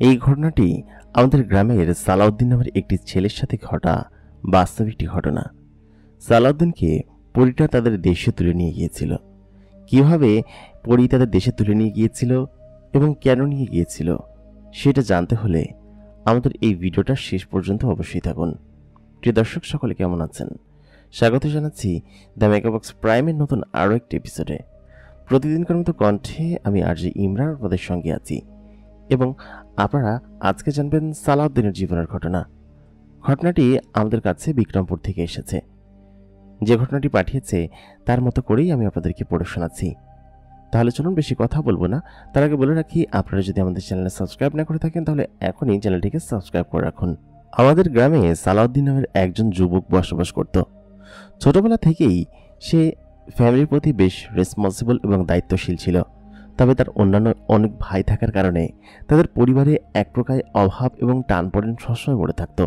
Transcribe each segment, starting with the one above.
এই ঘটনাটি আমাদের গ্রামের সালাউদ্দিন নামের একটি ছেলের সাথে ঘটা বাস্তব একটি ঘটনা। সালাউদ্দিনকে পরীটা তাদের দেশে তুলে নিয়ে গিয়েছিল। কিভাবে পরী তাদের দেশে তুলে নিয়ে গিয়েছিল এবং কেন নিয়ে গিয়েছিল সেটা জানতে হলে আমাদের এই ভিডিওটা শেষ পর্যন্ত অবশ্যই থাকুন। প্রিয় দর্শক, সকলে কেমন আছেন? স্বাগত জানাচ্ছি দ্য মেগাবক্স প্রাইমের নতুন আরও একটি এপিসোডে। প্রতিদিনকার মতো কণ্ঠে আমি আরজি ইমরান আপনাদের সঙ্গে আছি এবং আপনারা আজকে জানবেন সালাউদ্দিনের জীবনের ঘটনা। ঘটনাটি আমাদের কাছে বিক্রমপুর থেকে এসেছে। যে ঘটনাটি পাঠিয়েছে তার মতো করেই আমি আপনাদেরকে পড়ে শোনাচ্ছি। তাহলে চলুন, বেশি কথা বলবো না, তার আগে বলে রাখি, আপনারা যদি আমাদের চ্যানেলে সাবস্ক্রাইব না করে থাকেন তাহলে এখনই চ্যানেলটিকে সাবস্ক্রাইব করে রাখুন। আমাদের গ্রামে সালাউদ্দিন নামের একজন যুবক বসবাস করত। ছোটবেলা থেকেই সে ফ্যামিলির প্রতি বেশ রেসপন্সিবল এবং দায়িত্বশীল ছিল। তবে তার অন্যান্য অনেক ভাই থাকার কারণে তাদের পরিবারে এক প্রকার অভাব এবং টানপোড়েন সবসময় পড়ে থাকত।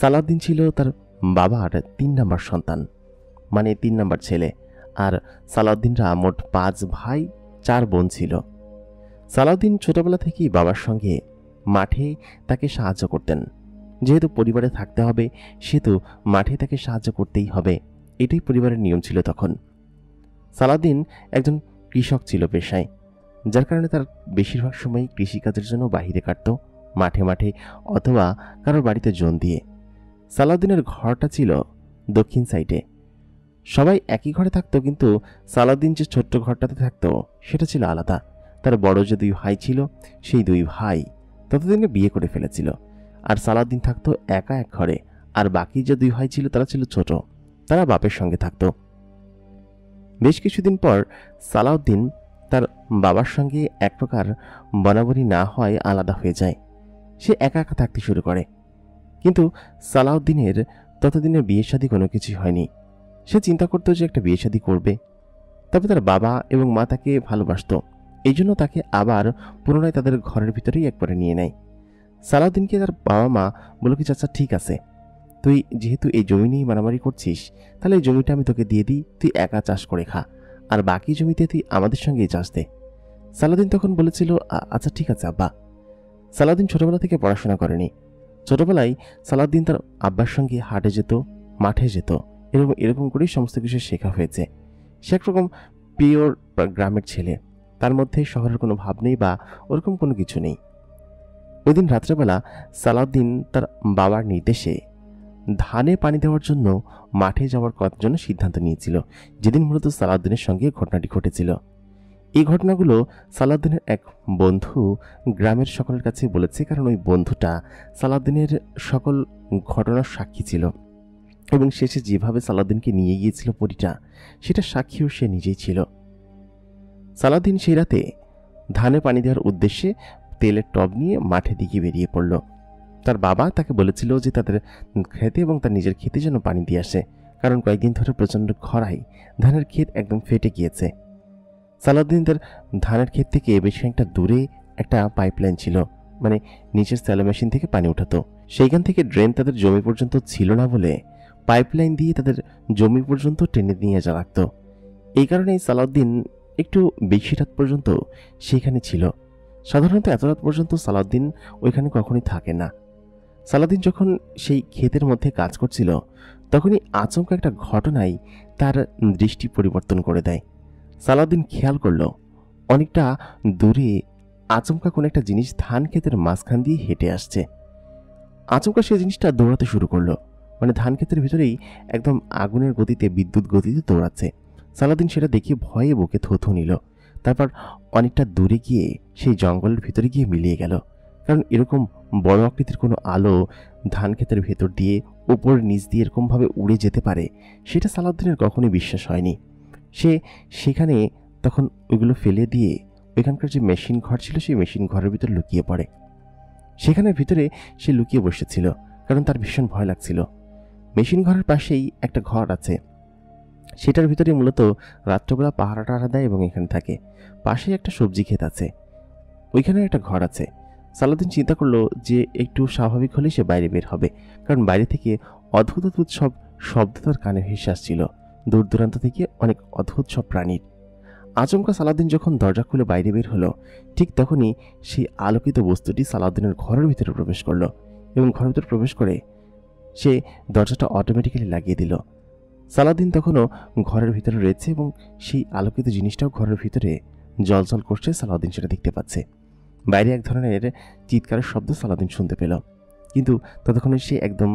সালাউদ্দিন ছিল তার বাবার 3 নম্বর সন্তান, মানে 3 নম্বর ছেলে। আর সালাউদ্দিনরা মোট 5 ভাই 4 বোন ছিল। সালাউদ্দিন ছোটবেলা থেকেই বাবার সঙ্গে মাঠে তাকে সাহায্য করতেন। যেহেতু পরিবারে থাকতে হবে সেহেতু মাঠে তাকে সাহায্য করতেই হবে, এটাই পরিবারের নিয়ম ছিল তখন। সালাউদ্দিন একজন কৃষক ছিল পেশায়, যার কারণে তার বেশিরভাগ সময় কৃষিকাজের জন্য বাহিরে কাটত, মাঠে মাঠে অথবা কারোর বাড়িতে জন দিয়ে। সালাউদ্দিনের ঘরটা ছিল দক্ষিণ সাইডে। সবাই একই ঘরে থাকতো, কিন্তু সালাউদ্দিন যে ছোট্ট ঘরটাতে থাকতো সেটা ছিল আলাদা। তার বড় যে 2 ভাই ছিল, সেই 2 ভাই ততদিনে বিয়ে করে ফেলেছিল। আর সালাউদ্দিন থাকতো একা এক ঘরে, আর বাকি যে 2 ভাই ছিল তারা ছিল ছোট, তারা বাপের সঙ্গে থাকতো। বেশ কিছুদিন পর সালাউদ্দিন তার বাবার সঙ্গে এক প্রকার বনাবনি না হয় আলাদা হয়ে যায়। সে একা একা থাকতে শুরু করে। কিন্তু সালাউদ্দিনের ততদিনে বিয়ে শাদী কোনো কিছুই হয়নি। সে চিন্তা করতো যে একটা বিয়ে শাদী করবে। তবে তার বাবা এবং মা তাকে ভালোবাসত, এই জন্য তাকে আবার পুনরায় তাদের ঘরের ভিতরেই একবারে নিয়ে নেয়। সালাউদ্দিনকে তার বাবা মা বলল কি, চাচা ঠিক আছে, তুই যেহেতু এই জমি নিয়ে মারামারি করছিস, তাহলে এই জমিটা আমি তোকে দিয়ে দিই, তুই একা চাষ করে খা, আর বাকি জমিতে তুই আমাদের সঙ্গেই চাষ দে। সালাউদ্দিন তখন বলেছিল, আচ্ছা ঠিক আছে আব্বা। সালাউদ্দিন ছোটবেলা থেকে পড়াশোনা করেনি। ছোটবেলায় সালাউদ্দিন তার আব্বার সঙ্গে হাটে যেত, মাঠে যেত, এরকম করেই সমস্ত কিছু শেখা হয়েছে। সে একরকম পিওর গ্রামের ছেলে, তার মধ্যে শহরের কোনো ভাব নেই বা ওরকম কোনো কিছু নেই। ওই দিন রাত্রেবেলা সালাউদ্দিন তার বাবার নির্দেশে ধানে পানি দেওয়ার জন্য মাঠে যাওয়ার জন্য সিদ্ধান্ত নিয়েছিল, যেদিন মূলত সালাউদ্দিনের সঙ্গে ঘটনাটি ঘটেছিল। এই ঘটনাগুলো সালাউদ্দিনের এক বন্ধু গ্রামের সকলের কাছে বলেছে, কারণ ওই বন্ধুটা সালাউদ্দিনের সকল ঘটনার সাক্ষী ছিল এবং শেষে যেভাবে সালাউদ্দিনকে নিয়ে গিয়েছিল পরীটা, সেটা সাক্ষীও সে নিজেই ছিল। সালাউদ্দিন সেই রাতে ধানে পানি দেওয়ার উদ্দেশ্যে তেলের টব নিয়ে মাঠের দিকে বেরিয়ে পড়ল। তার বাবা তাকে বলেছিল যে তাদের খেতে এবং তার নিজের খেতে যেন পানি দিয়ে আসে, কারণ কয়েকদিন ধরে প্রচণ্ড খরায় ধানের ক্ষেত একদম ফেটে গিয়েছে। সালাউদ্দিন তার ধানের ক্ষেত থেকে বেশ একটা দূরে একটা পাইপলাইন ছিল, মানে নিচের স্যালো মেশিন থেকে পানি উঠাতো। সেইখান থেকে ড্রেন তাদের জমি পর্যন্ত ছিল না বলে পাইপলাইন দিয়ে তাদের জমি পর্যন্ত টেনে নিয়ে যা রাখত। এই কারণেই সালাউদ্দিন একটু বেশি রাত পর্যন্ত সেখানে ছিল। সাধারণত এত রাত পর্যন্ত সালাউদ্দিন ওইখানে কখনোই থাকে না। সালাউদ্দিন যখন সেই ক্ষেতের মধ্যে কাজ করছিল, তখনই আচমকা একটা ঘটনায় তার দৃষ্টি পরিবর্তন করে দেয়। সালাউদ্দিন খেয়াল করল, অনেকটা দূরে আচমকা কোনো একটা জিনিস ধান ক্ষেতের মাঝখান দিয়ে হেঁটে আসছে। আচমকা সেই জিনিসটা দৌড়াতে শুরু করলো, মানে ধান ক্ষেতের ভিতরেই একদম আগুনের গতিতে, বিদ্যুৎ গতিতে দৌড়াচ্ছে। সালাউদ্দিন সেটা দেখে ভয়ে বুকে থুথু নিল। তারপর অনেকটা দূরে গিয়ে সেই জঙ্গলের ভিতরে গিয়ে মিলিয়ে গেল, কারণ এরকম বড় আকৃতির কোনো আলো ধান ক্ষেতের ভেতর দিয়ে উপর নিচ দিয়ে এরকমভাবে উড়ে যেতে পারে, সেটা সালাউদ্দিনের কখনোই বিশ্বাস হয়নি। সে সেখানে তখন ওইগুলো ফেলে দিয়ে ওইখানকার যে মেশিন ঘর ছিল সেই মেশিন ঘরের ভিতর লুকিয়ে পড়ে। সেখানের ভিতরে সে লুকিয়ে বসেছিল, কারণ তার ভীষণ ভয় লাগছিল। মেশিন ঘরের পাশেই একটা ঘর আছে, সেটার ভিতরে মূলত রাত্রবেলা পাহারা টাহারা দেয় এবং এখানে থাকে। পাশেই একটা সবজি ক্ষেত আছে, ওইখানে একটা ঘর আছে। সালাউদ্দিন চিন্তা করলো যে একটু স্বাভাবিক হলেই সে বাইরে বের হবে, কারণ বাইরে থেকে অদ্ভুত অদ্ভুত সব শব্দ তার কানে ভেসে আসছিল, দূর দূরান্ত থেকে অনেক অদ্ভুত সব প্রাণীর। আচমকা সালাউদ্দিন যখন দরজা খুলে বাইরে বের হলো, ঠিক তখনই সেই আলোকিত বস্তুটি সালাউদ্দিনের ঘরের ভিতরে প্রবেশ করলো এবং ঘরের ভিতরে প্রবেশ করে সে দরজাটা অটোমেটিক্যালি লাগিয়ে দিল। সালাউদ্দিন তখনও ঘরের ভিতরে রয়েছে এবং সেই আলোকিত জিনিসটাও ঘরের ভিতরে জ্বলজ্বল করছে। সালাউদ্দিন সেটা দেখতে পাচ্ছে। বাইরে এক ধরনের চিৎকারের শব্দ সালাউদ্দিন শুনতে পেল, কিন্তু ততক্ষণে সে একদম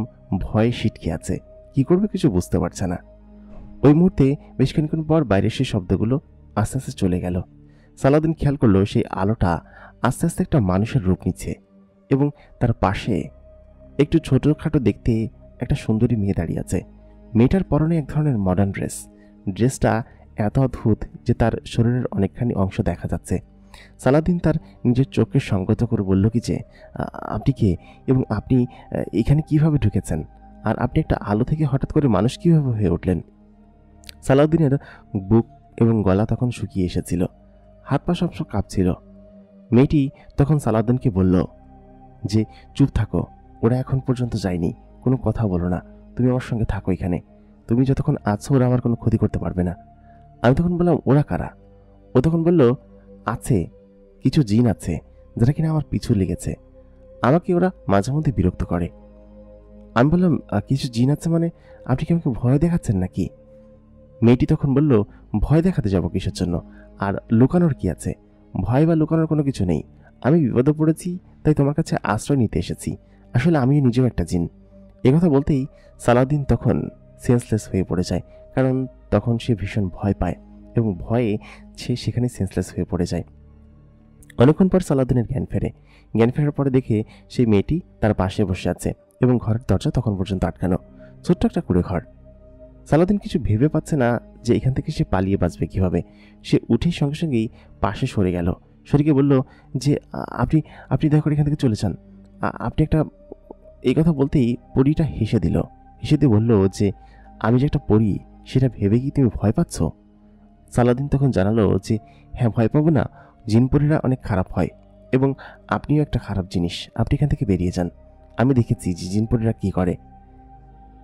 ভয়ে সিটকে আছে। কি করবে কিছু বুঝতে পারছে না। ওই মুহূর্তে বেশ খানিক্ষণ পর বাইরের সেই শব্দগুলো আস্তে আস্তে চলে গেল। সালাউদ্দিন খেয়াল করলো সেই আলোটা আস্তে আস্তে একটা মানুষের রূপ নিচ্ছে এবং তার পাশে একটু ছোটোখাটো দেখতে একটা সুন্দরী মেয়ে দাঁড়িয়ে আছে। মেয়েটার পরনে এক ধরনের মডার্ন ড্রেসটা এত অদ্ভুত যে তার শরীরের অনেকখানি অংশ দেখা যাচ্ছে। সালাউদ্দিন তার নিজের চোখকে সংগত করে বলল কি যে, আপনি কে এবং আপনি এখানে কিভাবে ঢুকেছেন, আর আপনি একটা আলো থেকে হঠাৎ করে মানুষ কিভাবে হয়ে উঠলেন? সালাউদ্দিনের বুক এবং গলা তখন শুকিয়ে এসেছিল, হাত পা সব কাঁপছিল। মেয়েটি তখন সালাউদ্দিনকে বলল যে, চুপ থাকো, ওরা এখন পর্যন্ত যায়নি, কোনো কথা বলো না, তুমি আমার সঙ্গে থাকো এখানে, তুমি যতক্ষণ আছো ওরা আমার কোনো ক্ষতি করতে পারবে না। আমি তখন বললাম, ওরা কারা? ও তখন বলল, আছে কিছু জিন আছে যারা কিনা আমার পিছু লেগেছে, আমাকে ওরা মাঝে মধ্যে বিরক্ত করে। আমি বললাম, কিছু জিন আছে মানে আপনি কি আমাকে ভয় দেখাচ্ছেন নাকি? মেয়েটি তখন বলল, ভয় দেখাতে যাব কিসের জন্য, আর লুকানোর কি আছে? ভয় বা লুকানোর কোনো কিছু নেই, আমি বিপদে পড়েছি তাই তোমার কাছে আশ্রয় নিতে এসেছি, আসলে আমিও নিজেও একটা জিন। একথা বলতেই সালাউদ্দিন তখন সেন্সলেস হয়ে পড়ে যায়, কারণ তখন সে ভীষণ ভয় পায় এবং ভয়ে সে সেখানে সেন্সলেস হয়ে পড়ে যায়। অনেকক্ষণ পর সালাউদ্দিনের জ্ঞান ফেরার পরে দেখে সেই মেয়েটি তার পাশে বসে আছে এবং ঘরের দরজা তখন পর্যন্ত আটকানো, ছোট্ট একটা কুঁড়ে ঘর। সালাউদ্দিন কিছু ভেবে পাচ্ছে না যে এখান থেকে সে পালিয়ে বাঁচবে কিভাবে। সে উঠে সঙ্গে সঙ্গেই পাশে সরে গেল, সরে গিয়ে বলল যে, আপনি আপনি দয়া করে এখান থেকে চলে যান, আপনি একটা। এই কথা বলতেই পরীটা হেসে দিল, হেসে দিয়ে বলল যে, আমি যে একটা পরী সেটা ভেবে কি তুমি ভয় পাচ্ছ? সালাউদ্দিন তখন জানালো যে, হ্যাঁ, ভয় পাবো না, জিন পরীরা অনেক খারাপ হয় এবং আপনিও একটা খারাপ জিনিস, আপনি এখান থেকে বেরিয়ে যান, আমি দেখেছি যে জিন পরীরা কী করে।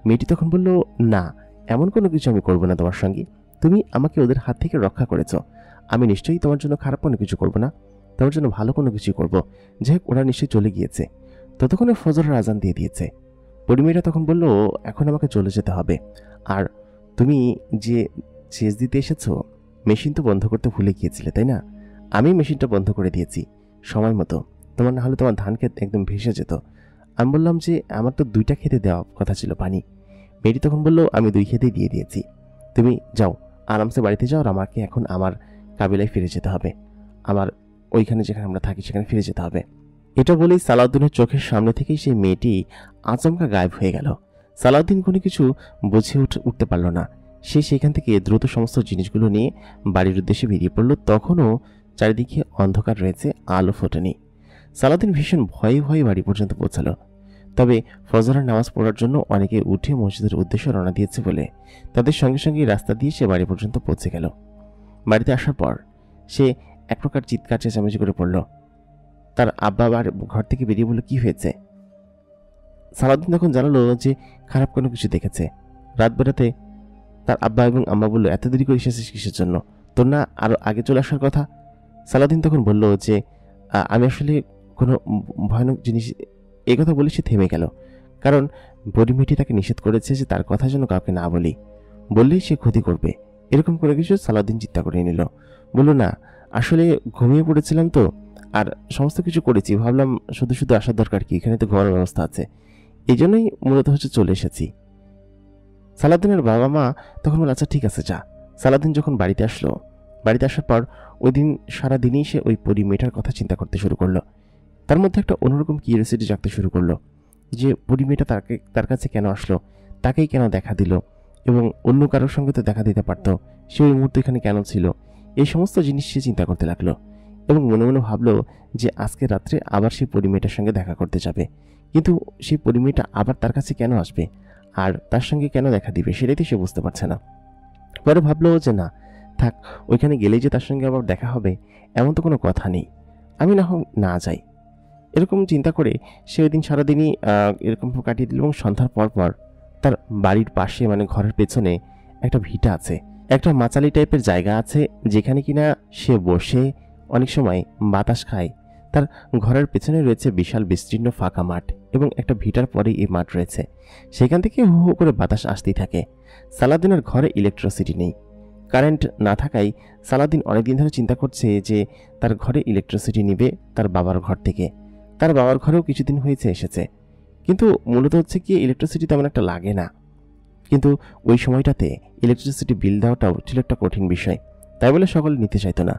মেয়েটি তখন বলল, না, এমন কোনো কিছু আমি করবো না তোমার সঙ্গে, তুমি আমাকে ওদের হাত থেকে রক্ষা করেছ, আমি নিশ্চয়ই তোমার জন্য খারাপ কোনো কিছু করবো না, তোমার জন্য ভালো কোনো কিছু করবো। যাই হোক, ওরা নিশ্চয়ই চলে গিয়েছে। ততক্ষণে ফজরের আজান দিয়ে দিয়েছে। পরিমেয়েটা তখন বলল, এখন আমাকে চলে যেতে হবে, আর তুমি যে সেচ দিতে এসেছো, মেশিন তো বন্ধ করতে ভুলে গিয়েছিলে তাই না? আমি মেশিনটা বন্ধ করে দিয়েছি সময় মতো, তোমার না হলে তোমার ধান ক্ষেত একদম ভেসে যেত। আমি বললাম যে, আমার তো 2টা খেতে দেওয়া কথা ছিল পানি। মেয়েটি তখন বলল, আমি 2 খেতেই দিয়ে দিয়েছি, তুমি যাও, আরামসে বাড়িতে যাও, আর আমাকে এখন আমার কাবিলায় ফিরে যেতে হবে, আমার ওইখানে যেখানে আমরা থাকি সেখানে ফিরে যেতে হবে। এটা বলেই সালাউদ্দিনের চোখের সামনে থেকেই সেই মেয়েটি আচমকা গায়েব হয়ে গেল। সালাউদ্দিন কোনো কিছু বুঝে উঠতে পারল না। সে সেখান থেকে দ্রুত সমস্ত জিনিসগুলো নিয়ে বাড়ির উদ্দেশ্যে বেরিয়ে পড়ল। তখনও চারিদিকে অন্ধকার রয়েছে, আলো ফোটেনি। সালাউদ্দিন ভীষণ ভয়ে ভয়ে বাড়ি পর্যন্ত পৌঁছাল। তবে ফজরের নামাজ পড়ার জন্য অনেকে উঠে মসজিদের উদ্দেশ্যে রওনা দিয়েছে বলে তাদের সঙ্গে সঙ্গে রাস্তা দিয়ে সে বাড়ি পর্যন্ত পৌঁছে গেল। বাড়িতে আসার পর সে এক প্রকার চিৎকার চেঁচামেচি করে পড়ল। তার আব্বা আবার ঘর থেকে বেরিয়ে বলল, কি হয়েছে? সালাউদ্দিন তখন জানালো যে খারাপ কোনো কিছু দেখেছে। রাত বেড়াতে তার আব্বা এবং আম্মা বলল, এত দেরি করে এসেছিস কিসের জন্য, তোর না আরও আগে চলে আসার কথা? সালাউদ্দিন তখন বলল যে, আমি আসলে কোনো ভয়ানক জিনিস। এই কথা বলে সে থেমে গেল, কারণ পরিমেয়েটি তাকে নিষেধ করেছে যে তার কথা যেন কাউকে না বলি, বললেই সে ক্ষতি করবে। এরকম করে কিছু সালাউদ্দিন চিন্তা করে নিল। বলল, না, আসলে ঘুমিয়ে পড়েছিলাম তো, আর সমস্ত কিছু করেছি, ভাবলাম শুধু শুধু আসার দরকার কি, এখানে তো ঘরের ব্যবস্থা আছে, এই জন্যই মূলত চলে এসেছি। সালাউদ্দিনের বাবা মা তখন বলল, আচ্ছা ঠিক আছে, যা। সালাউদ্দিন যখন বাড়িতে আসলো, বাড়িতে আসার পর ওই দিন সারাদিনই সে ওই পরি মেয়েটার কথা চিন্তা করতে শুরু করলো। তার মধ্যে একটা অন্যরকম কিউরিওসিটি জাগতে শুরু করলো যে পরি মেয়েটা তার কাছে কেন আসলো, তাকেই কেন দেখা দিল, এবং অন্য কারোর সঙ্গে তো দেখা দিতে পারত, সে ওই মুহূর্তে এখানে কেন ছিল। এই সমস্ত জিনিস সে চিন্তা করতে লাগলো এবং মনে মনে ভাবলো যে আজকে রাত্রে আবার সেই পরি মেয়েটার সঙ্গে দেখা করতে যাবে, কিন্তু সেই পরি মেয়েটা আবার তার কাছে কেন আসবে আর তার সঙ্গে কেন দেখা দিবে, সেটাই তো সে বুঝতে পারছে না। পরে ভাবলো যে না থাক, ওইখানে গেলেই যে তার সঙ্গে আবার দেখা হবে এমন তো কোনো কথা নেই, আমি না যাই। এরকম চিন্তা করে সে ওই দিন সারাদিনই এরকম কাটিয়ে দিল এবং সন্ধ্যার পর পর তার বাড়ির পাশে, মানে ঘরের পেছনে একটা ভিটা আছে, একটা মাচালি টাইপের জায়গা আছে যেখানে কিনা সে বসে অনেক সময় বাতাস খায়। তার ঘরের পেছনে রয়েছে বিশাল বিস্তীর্ণ ফাঁকা মাঠ এবং একটা ভিটার পরেই এই মাঠ রয়েছে। সেখান থেকে হু হু করে বাতাস আসতেই থাকে। সালাউদ্দিনের ঘরে ইলেকট্রিসিটি নেই। কারেন্ট না থাকায় সালাউদ্দিন অনেকদিন ধরে চিন্তা করছে যে তার ঘরে ইলেকট্রিসিটি নিবে তার বাবার ঘর থেকে। তার বাবার ঘরেও কিছুদিন হয়েছে এসেছে, কিন্তু মূলত হচ্ছে কি ইলেকট্রিসিটি তেমন একটা লাগে না। কিন্তু ওই সময়টাতে ইলেকট্রিসিটি বিল দেওয়াটাও ছিল একটা কঠিন বিষয়, তাই বলে সকলে নিতে চাইতো না।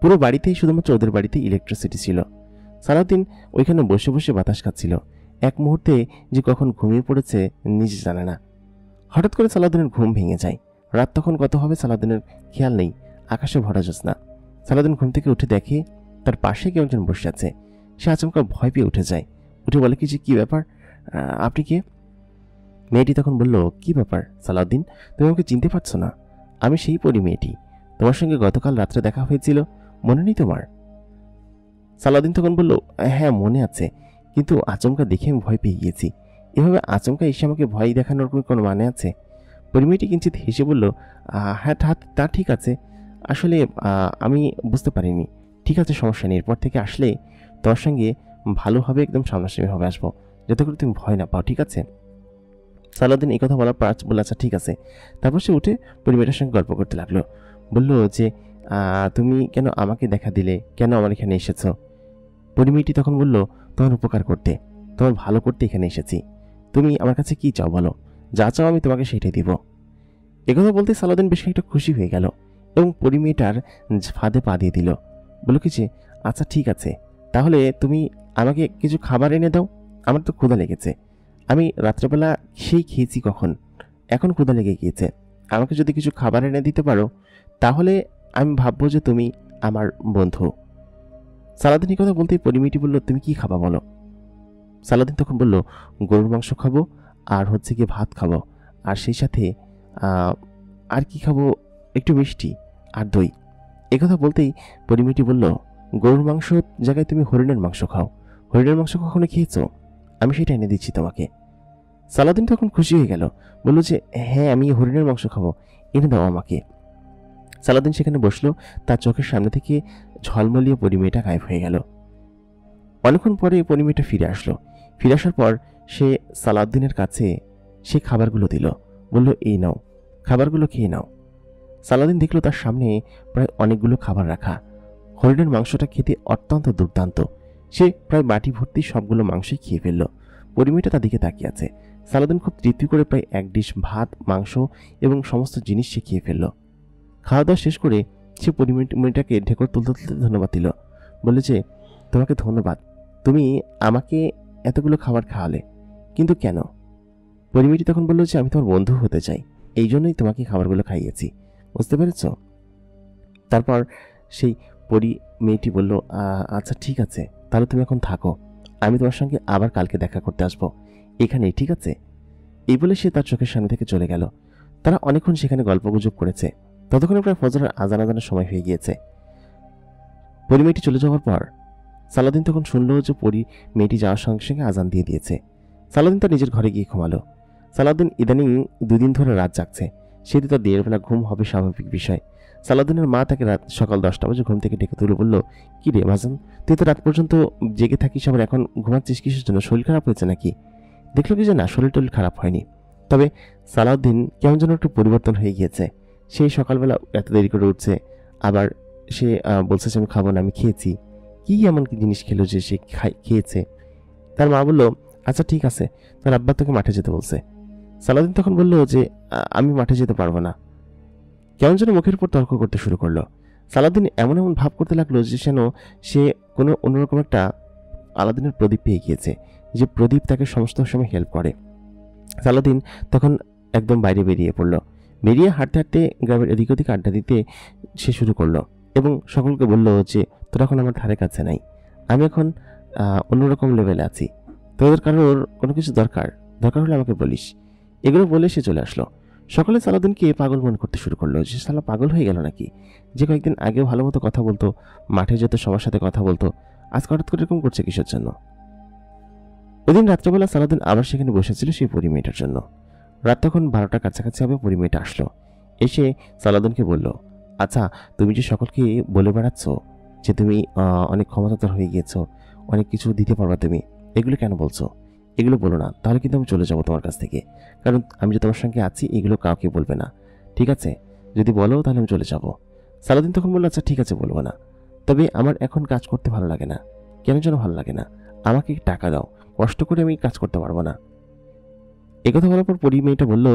পুরো বাড়িতেই শুধুমাত্র ওদের বাড়িতেই ইলেকট্রিসিটি ছিল। সালাউদ্দিন ওইখানে বসে বসে বাতাস খাচ্ছিল। এক মুহূর্তে যে কখন ঘুমিয়ে পড়েছে নিজে জানে না। হঠাৎ করে সালাউদ্দিনের ঘুম ভেঙে যায়। রাত তখন কত হবে সালাউদ্দিনের খেয়াল নেই। আকাশে ভরা জ্যোৎস্না। সালাউদ্দিন ঘুম থেকে উঠে দেখে তার পাশে কেউ একজন বসে আছে। সে আচমকা ভয় পেয়ে উঠে যায়। উঠে বলে কি যে কী ব্যাপার, আপনি কে? মেয়েটি তখন বলল, কি ব্যাপার সালাউদ্দিন, তুমি আমাকে চিনতে পারছো না? আমি সেই পরি মেয়েটি, তোমার সঙ্গে গতকাল রাত্রে দেখা হয়েছিল, মনে নেই তোমার? সালাউদ্দিন তখন বলল, হ্যাঁ মনে আছে, কিন্তু আচমকা দেখে আমি ভয় পেয়ে গিয়েছি। এভাবে আচমকা এসে আমাকে ভয় দেখানোর কোনো মানে আছে? পরিমেয়টি কিঞ্চিত হেসে বলল, হ্যাঁ তা ঠিক আছে, আসলে আমি বুঝতে পারিনি। ঠিক আছে, সমস্যা নেই, এরপর থেকে আসলে তোমার সঙ্গে ভালোভাবে একদম সামনাসামনিভাবে আসবো, যাতে করে তুমি ভয় না পাও, ঠিক আছে? সালাউদ্দিন এই কথা বলার পর বলল, আচ্ছা ঠিক আছে। তারপর সে উঠে পরিমেয়টার সঙ্গে গল্প করতে লাগলো। বলল যে তুমি কেন আমাকে দেখা দিলে, কেন আমার এখানে এসেছো? পরিমেয়টি তখন বলল, তোমার উপকার করতে, তোমার ভালো করতে এখানে এসেছি। তুমি আমার কাছে কি চাও বলো, যা চাও আমি তোমাকে সেটাই দিব। একথা বলতে সালাউদ্দিন বেশ একটা খুশি হয়ে গেল এবং পরিমেয়টার ফাঁদে পা দিয়ে দিল। বলল কি যে, আচ্ছা ঠিক আছে, তাহলে তুমি আমাকে কিছু খাবার এনে দাও, আমার তো ক্ষুধা লেগেছে। আমি রাত্রেবেলা সেই খেয়েছি কখন, এখন ক্ষুধা লেগে গিয়েছে। আমাকে যদি কিছু খাবার এনে দিতে পারো তাহলে আমি ভাববো যে তুমি আমার বন্ধু। সালাউদ্দিন এই কথা বলতেই পরিমেয়টি বলল, তুমি কি খাবা বলো? সালাউদ্দিন তখন বলল, গরুর মাংস খাবো, আর হচ্ছে গিয়ে ভাত খাবো, আর সেই সাথে আর কি খাবো, একটু মিষ্টি আর দই। একথা বলতেই পরিমেয়টি বলল, গরুর মাংস জায়গায় তুমি হরিণের মাংস খাও। হরিণের মাংস কখনো খেয়েছো? আমি সেটা এনে দিচ্ছি তোমাকে। সালাউদ্দিন তখন খুশি হয়ে গেল, বলল যে হ্যাঁ আমি হরিণের মাংস খাবো, এনে দাও আমাকে। সালাউদ্দিন সেখানে বসলো। তার চোখের সামনে থেকে ঝলমলিয়ে পরিমেয়টা গায়েব হয়ে গেল। অনেকক্ষণ পরে পরিমেয়টা ফিরে আসলো। ফিরে আসার পর সে সালাউদ্দিনের কাছে সে খাবারগুলো দিল, বলল, এই নাও, খাবারগুলো খেয়ে নাও। সালাউদ্দিন দেখলো তার সামনে প্রায় অনেকগুলো খাবার রাখা। হরিণের মাংসটা খেতে অত্যন্ত দুর্দান্ত। সে প্রায় বাটি ভর্তি সবগুলো মাংসই খেয়ে ফেলল। পরিমেয়টা তার দিকে তাকিয়ে আছে। সালাউদ্দিন খুব তৃপ্তি করে প্রায় এক ডিশ ভাত, মাংস এবং সমস্ত জিনিস সে খেয়ে ফেলল। খাওয়া দাওয়া শেষ করে সে পরিমেয়টাকে ঢেকর তুলতে তুলতে ধন্যবাদ দিল। বলল যে, তোমাকে ধন্যবাদ, তুমি আমাকে এতগুলো খাবার খাওয়ালে, কিন্তু কেন? পরিমেয়টি তখন বলল যে, আমি তোমার বন্ধু হতে চাই, এই জন্যই তোমাকে খাবারগুলো খাইয়েছি, বুঝতে পেরেছ? তারপর সেই মেয়েটি বলল, আচ্ছা ঠিক আছে, তাহলে তুমি এখন থাকো, আমি তোমার সঙ্গে আবার কালকে দেখা করতে আসবো এখানেই, ঠিক আছে? এই বলে সে তার চোখের সামনে থেকে চলে গেল। তারা অনেকক্ষণ সেখানে গল্পগুজব করেছে। ততক্ষণে প্রায় ফজরের আজানের সময় হয়ে গিয়েছে। পরিমেয়টি চলে যাওয়ার পর সালাউদ্দিন তখন শুনল যে মেয়েটি যাওয়ার সঙ্গে সঙ্গে আজান দিয়ে দিয়েছে। সালাউদ্দিন তার নিজের ঘরে গিয়ে ঘুমালো। সালাউদ্দিন ইদানিং 2 দিন ধরে রাত জাগছে, সেটি তার দিনের বেলা ঘুম হবে স্বাভাবিক বিষয়। সালাউদ্দিনের মা তাকে সকাল 10টা বাজে ঘুম থেকে ডেকে তুলে বলল, কি রে ভাজান, তুই তো রাত পর্যন্ত জেগে থাকিস, আবার এখন ঘুমাচ্ছিস কিসের জন্য? শরীর খারাপ হয়েছে নাকি? দেখলো কি যে না, শরীর টরীর খারাপ হয়নি, তবে সালাউদ্দিন কেমন যেন একটু পরিবর্তন হয়ে গিয়েছে। সেই সকালবেলা এত দেরি করে উঠছে, আবার সে বলছে যে আমি খাবো না, আমি খেয়েছি। কি এমন কি জিনিস খেলো যে সে খেয়েছে? তার মা বলল, আচ্ছা ঠিক আছে, তার আব্বা তোকে মাঠে যেতে বলছে। সালাউদ্দিন তখন বলল যে আমি মাঠে যেতে পারবো না। কেমন যেন মুখের উপর তর্ক করতে শুরু করলো। সালাউদ্দিন এমন এমন ভাব করতে লাগলো যে যেন সে কোনো অন্যরকম একটা আলাদিনের প্রদীপ পেয়ে গিয়েছে, যে প্রদীপ তাকে সমস্ত সময় হেল্প করে। সালাউদ্দিন তখন একদম বাইরে বেরিয়ে পড়ল। বেরিয়ে হাঁটতে হাঁটতে গ্রামের এদিক ওদিক আড্ডা দিতে সে শুরু করলো এবং সকলকে বলল যে তোরা এখন আমার ধারে কাছে নাই, আমি এখন অন্যরকম লেভেলে আছি, তোদের কারোর কোনো কিছু দরকার হলে আমাকে বলিস। এগুলো বলে সে চলে আসলো। সকলে সালাউদ্দিনকে পাগল মনে করতে শুরু করলো, যে সালা পাগল হয়ে গেল নাকি, যে কয়েকদিন আগেও ভালো মতো কথা বলতো, মাঠে যেত, সবার সাথে কথা বলতো, আজকে হঠাৎ করে এরকম করছে কিসের জন্য? ওইদিন রাত্রেবেলা সালাউদ্দিন আবার সেখানে বসেছিল সেই পরিমেয়টার জন্য। রাত তখন 12টার কাছাকাছি হবে। পরিমেয়টা আসলো, এসে সালাউদ্দিনকে বলল, আচ্ছা, তুমি যে সকলকে বলে বেড়াচ্ছ যে তুমি অনেক ক্ষমতাধর হয়ে গিয়েছো, অনেক কিছু দিতে পারবা তুমি, এগুলো কেন বলছো? এগুলো বলো না, তাহলে কিন্তু আমি চলে যাবো তোমার কাছ থেকে। কারণ আমি যে তোমার সঙ্গে আছি এগুলো কাউকে বলবে না, ঠিক আছে? যদি বলো তাহলে আমি চলে যাব। সালাউদ্দিন তখন বলল, আচ্ছা ঠিক আছে, বলবো না। তবে আমার এখন কাজ করতে ভালো লাগে না। কেন যেন ভালো লাগে না। আমাকে টাকা দাও, কষ্ট করে আমি কাজ করতে পারবো না। একথা বলার পর পরি মেয়েটা বলল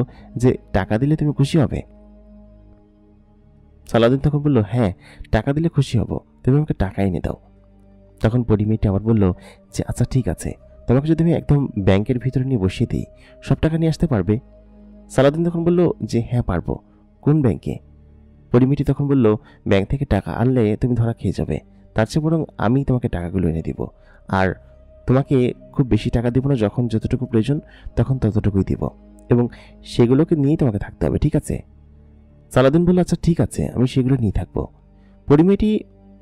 যে, টাকা দিলে তুমি খুশি হবে? সালাউদ্দিন তখন বলল, হ্যাঁ, টাকা দিলে খুশি হব, তুমি আমাকে টাকা এনে দাও। তখন পরি মেয়েটা আবার বলল যে, আচ্ছা ঠিক আছে, তোমাকে যদি আমি একদম ব্যাংকের ভিতরে নিয়ে বসিয়ে দিই, সব টাকা নিয়ে আসতে পারবে? সালাউদ্দিন তখন বলল যে, হ্যাঁ পারবো। কোন ব্যাংকে? পরি মেয়েটি তখন বলল, ব্যাংক থেকে টাকা আনলে তুমি ধরা খেয়ে যাবে, তার চেয়ে বরং আমি তোমাকে টাকাগুলো এনে দিব। আর তোমাকে খুব বেশি টাকা দিব না, যখন যতটুকু প্রয়োজন তখন ততটুকুই দিব, এবং সেগুলোকে নিয়েই তোমাকে থাকতে হবে, ঠিক আছে? সালাউদ্দিন বলল, আচ্ছা ঠিক আছে, আমি সেগুলো নিয়ে থাকবো। পরি মেয়েটি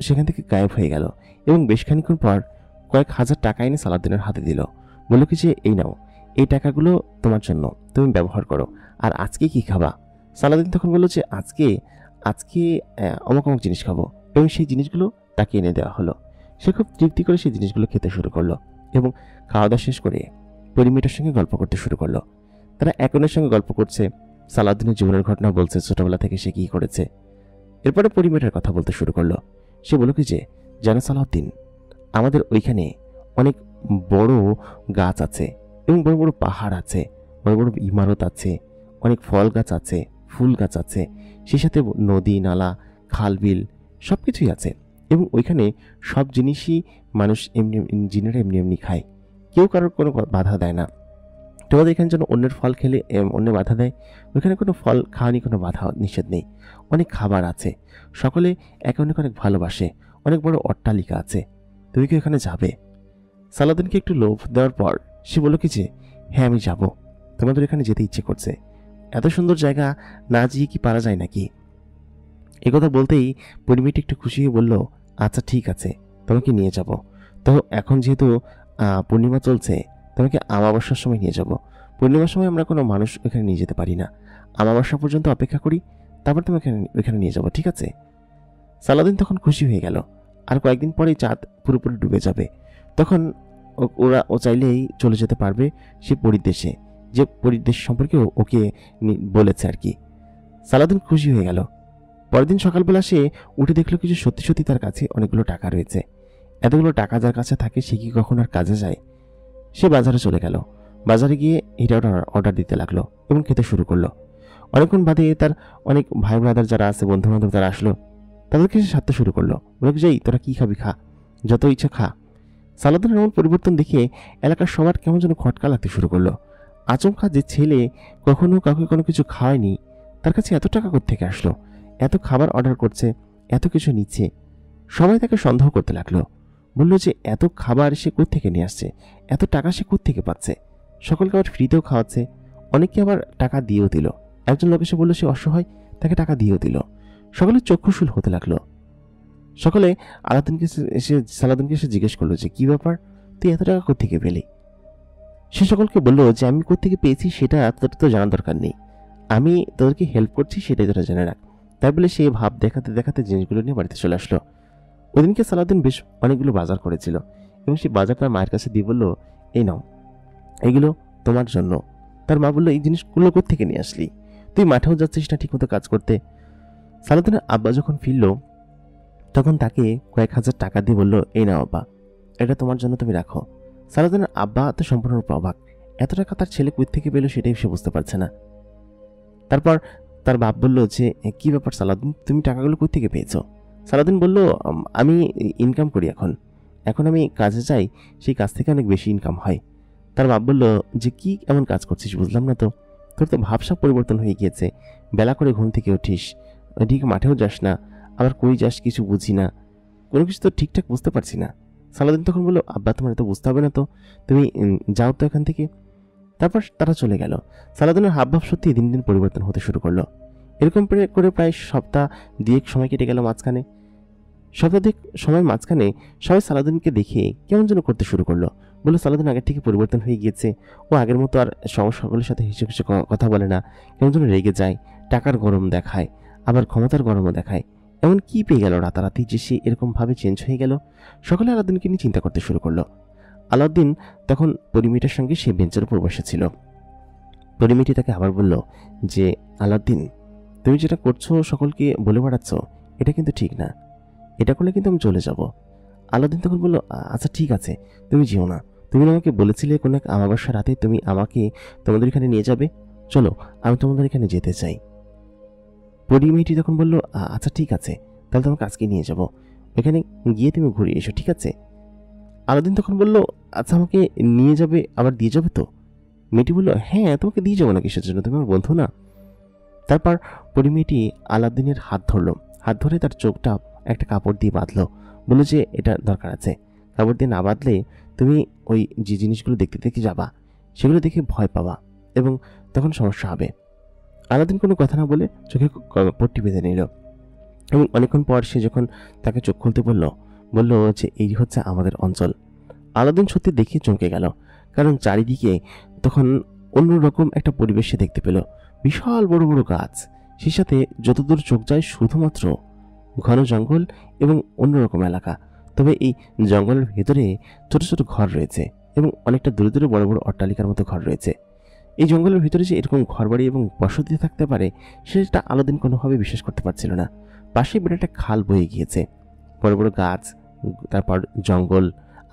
সেখান থেকে গায়েব হয়ে গেল এবং বেশ খানিকক্ষণ পর কয়েক হাজার টাকা এনে সালাউদ্দিনের হাতে দিল। বলল কি যে, এই নাও, এই টাকাগুলো তোমার জন্য, তুমি ব্যবহার করো। আর আজকে কি খাবা? সালাউদ্দিন তখন বলল যে, আজকে আজকে অমুক অমুক জিনিস খাবো, এবং সেই জিনিসগুলো তাকে এনে দেওয়া হলো। সে খুব তৃপ্তি করে সেই জিনিসগুলো খেতে শুরু করলো এবং খাওয়া দাওয়া শেষ করে পরি মেয়েটার সঙ্গে গল্প করতে শুরু করলো। তারা এক অন্যের সঙ্গে গল্প করছে, সালাউদ্দিনের জীবনের ঘটনা বলছে, ছোটবেলা থেকে সে কি করেছে। এরপরে পরি মেয়েটার কথা বলতে শুরু করলো। সে বলল কি যে, জানো সালাউদ্দিন, আমাদের ওইখানে অনেক বড় গাছ আছে এবং বড় বড় পাহাড় আছে, বড় বড় ইমারত আছে, অনেক ফল গাছ আছে, ফুল গাছ আছে, সেই সাথে নদী নালা, খাল বিল সব কিছুই আছে। এবং ওইখানে সব জিনিসই মানুষ এমনি জিনেরা এমনি এমনি খায়, কেউ কারোর কোনো বাধা দেয় না। তোমাদের এখানে যেন অন্যের ফল খেলে অন্য বাধা দেয়, ওইখানে কোনো ফল খাওয়া নিয়ে কোনো বাধা নিষেধ নেই। অনেক খাবার আছে, সকলে একে অন্যকে অনেক ভালোবাসে, অনেক বড় অট্টালিকা আছে। তুমি কি ওখানে যাবে? সালাউদ্দিনকে একটু লোভ দেওয়ার পর সে বলল কি যে, হ্যাঁ আমি যাব, তোমাদের এখানে যেতে ইচ্ছে করছে, এত সুন্দর জায়গা না যেয়ে কি পারা যায় নাকি? একথা বলতেই পরিমেয়টি একটু খুশি হয়ে বলল, আচ্ছা ঠিক আছে, তোমাকে নিয়ে যাব। তো এখন যেহেতু পূর্ণিমা চলছে, তোমাকে আমাবস্যার সময় নিয়ে যাব। পূর্ণিমার সময় আমরা কোনো মানুষ ওখানে নিয়ে যেতে পারি না, আমাবস্যা পর্যন্ত অপেক্ষা করি, তারপর তোমাকে ওইখানে নিয়ে যাব, ঠিক আছে? সালাউদ্দিন তখন খুশি হয়ে গেল। আর কয়েকদিন পরেই চাঁদ পুরোপুরি ডুবে যাবে, তখন ও চাইলেই চলে যেতে পারবে সে পরিদেশে, যে পরিদেশ সম্পর্কে ওকে বলেছে আর কি। সালাউদ্দিন খুশি হয়ে গেল। পরের দিন সকালবেলা সে উঠে দেখলো কিছু সত্যি সত্যি তার কাছে অনেকগুলো টাকা রয়েছে। এতগুলো টাকা যার কাছে থাকে সে কি কখন আর কাজে যায়? সে বাজারে চলে গেল। বাজারে গিয়ে এটা অর্ডার দিতে লাগলো এবং খেতে শুরু করলো। অনেকক্ষণ বাদে তার অনেক ভাই ব্রাদার যারা আছে, বন্ধু বান্ধব যারা আসলো, তাদেরকে সে সাথে শুরু করলো। বলে, যাই তোরা কি খাবি খা, যত ইচ্ছা খা। সালাউদ্দিনের এমন পরিবর্তন দেখে এলাকার সবার কেমন যেন খটকা লাগতে শুরু করলো। আচমকা যে ছেলে কখনো কাউকে কোনো কিছু খাওয়ায়নি, তার কাছে এত টাকা কোত্থেকে আসলো? এত খাবার অর্ডার করছে, এত কিছু নিচ্ছে। সবাই তাকে সন্দেহ করতে লাগলো। বলল যে, এত খাবার সে কোত্থেকে নিয়ে আসছে, এত টাকা সে কোত্থেকে পাচ্ছে? সকলকে আবার ফ্রিতেও খাওয়াচ্ছে, অনেককে আবার টাকা দিয়েও দিল। একজন লোক এসে বলল সে অসহায়, তাকে টাকা দিয়েও দিল। সকলে চক্ষুশূল হতে লাগলো। সকলে সালাউদ্দিনকে এসে জিজ্ঞেস করলো যে, কি ব্যাপার, তুই এত টাকা কোত্থেকে পেলি? সে সকলকে বলল যে, আমি কোত্থেকে পেয়েছি সেটা তোদের তো জানার দরকার নেই, আমি তোদেরকে হেল্প করছি সেটাই তোরা জেনে রাখ। তাই বলে সে ভাব দেখাতে দেখাতে জিনিসগুলো নিয়ে বাড়িতে চলে আসলো। ওইদিনকে সালাউদ্দিন বেশ অনেকগুলো বাজার করেছিল এবং সে বাজার তার মায়ের কাছে দিয়ে বলল, এই নাও, এগুলো তোমার জন্য। তার মা বলল, এই জিনিসগুলো কোত্থেকে নিয়ে আসলি? তুই মাঠেও যাচ্ছিস না ঠিকমতো কাজ করতে? সালাউদ্দিনের আব্বা যখন ফিরল তখন তাকে কয়েক হাজার টাকা দিয়ে বলল, এই নাও আব্বা, এটা তোমার জন্য, তুমি রাখো। সালাউদ্দিনের আব্বা তো সম্পূর্ণরূপে অবাক, এত টাকা তার ছেলে কই থেকে পেল সেটাই সে বুঝতে পারছে না। তারপর তার বাপ বলল যে, কি ব্যাপার সালাউদ্দিন, তুমি টাকাগুলো কই থেকে পেয়েছো? সালাউদ্দিন বলল, আমি ইনকাম করি, এখন আমি কাজে যাই, সেই কাজ থেকে অনেক বেশি ইনকাম হয়। তার বাপ বলল যে, কি এমন কাজ করছিস বুঝলাম না তো, তোর তো ভাবসাব পরিবর্তন হয়ে গিয়েছে, বেলা করে ঘুম থেকে উঠিস, ঠিক মাঠেও যাস না, আবার কই যাস কিছু বুঝি না, কোনো কিছু তো ঠিকঠাক বুঝতে পারছি না। সালাউদ্দিন তখন বলল, আব্বা তোমার এত বুঝতে হবে না তো, তুমি যাও তো এখান থেকে। তারপর তারা চলে গেল। সালাউদ্দিনের হাবভাব সত্যি দিন দিন পরিবর্তন হতে শুরু করলো। এরকম করে প্রায় সপ্তাহ দুয়েক সময় কেটে গেল। সপ্তাহ দুয়েক সময় মাঝখানে সবাই সালাউদ্দিনকে দেখে কেমন যেন করতে শুরু করলো। বললো সালাউদ্দিন আগের থেকে পরিবর্তন হয়ে গিয়েছে, ও আগের মতো আর সকলের সাথে হেসে হেসে কথা বলে না, কেমন যেন রেগে যায়, টাকার গরম দেখায়, আবার ক্ষমতার গরমও দেখায়। এমন কি পেয়ে গেল রাতারাতি যে সে এরকমভাবে চেঞ্জ হয়ে গেল? সকলে আলাউদ্দিনকে নিয়ে চিন্তা করতে শুরু করলো। আলাউদ্দিন তখন পরিমিটার সঙ্গে সে বেঞ্চের উপর বসেছিল। পরিমিটি তাকে আবার বলল যে, আলাউদ্দিন, তুমি যেটা করছো, সকলকে বলে বেড়াচ্ছ, এটা কিন্তু ঠিক না, এটা করলে কিন্তু আমি চলে যাব। আলাউদ্দিন তখন বলল, আচ্ছা ঠিক আছে, তুমি যেও না, তুমি আমাকে বলেছিলে কোনো এক আমাবস্যা রাতে তুমি আমাকে তোমাদের এখানে নিয়ে যাবে, চলো আমি তোমাদের এখানে যেতে চাই। পরিমিটি তখন বলল, আচ্ছা ঠিক আছে, তাহলে তোমাকে আজকে নিয়ে যাব, এখানে গিয়ে তুমি ঘুরে এসো, ঠিক আছে? আলাউদ্দিন তখন বলল, আচ্ছা আমাকে নিয়ে যাবে, আবার দিয়ে যাবে তো? মেয়েটি বলল, হ্যাঁ তোমাকে দিয়ে যাবো না, কিসের জন্য, তুমি আমার বন্ধু না? তারপর পরিমেয়েটি আলাউদ্দিনের হাত ধরলো, হাত ধরে তার চোখটা একটা কাপড় দিয়ে বাঁধলো, বললো যে এটা দরকার আছে, কাপড় দিয়ে না বাঁধলে তুমি ওই যে জিনিসগুলো দেখতে দেখে যাবা, সেগুলো দেখে ভয় পাবা এবং তখন সমস্যা হবে। আলাউদ্দিন কোনো কথা না বলে চোখে পট্টি বেঁধে নিল এবং অনেকক্ষণ পর সে যখন তাকে চোখ খুলতে বলল যে এই হচ্ছে আমাদের অঞ্চল। আলাউদ্দিন সত্যি দেখে চমকে গেল, কারণ চারিদিকে তখন অন্যরকম একটা পরিবেশ সে দেখতে পেল। বিশাল বড় বড় গাছ, সেই সাথে যতদূর চোখ যায় শুধুমাত্র ঘন জঙ্গল এবং অন্যরকম এলাকা। তবে এই জঙ্গলের ভেতরে ছোট ছোট ঘর রয়েছে এবং অনেকটা দূরে দূরে বড় বড় অট্টালিকার মতো ঘর রয়েছে। এই জঙ্গলের ভিতরে যে এরকম ঘরবাড়ি এবং বসতি থাকতে পারে সেটা আলাউদ্দিন কোনোভাবে বিশ্বাস করতে পারছিল না। পাশেই বেড়ে একটা খাল বয়ে গিয়েছে, বড় বড় গাছ, তারপর জঙ্গল,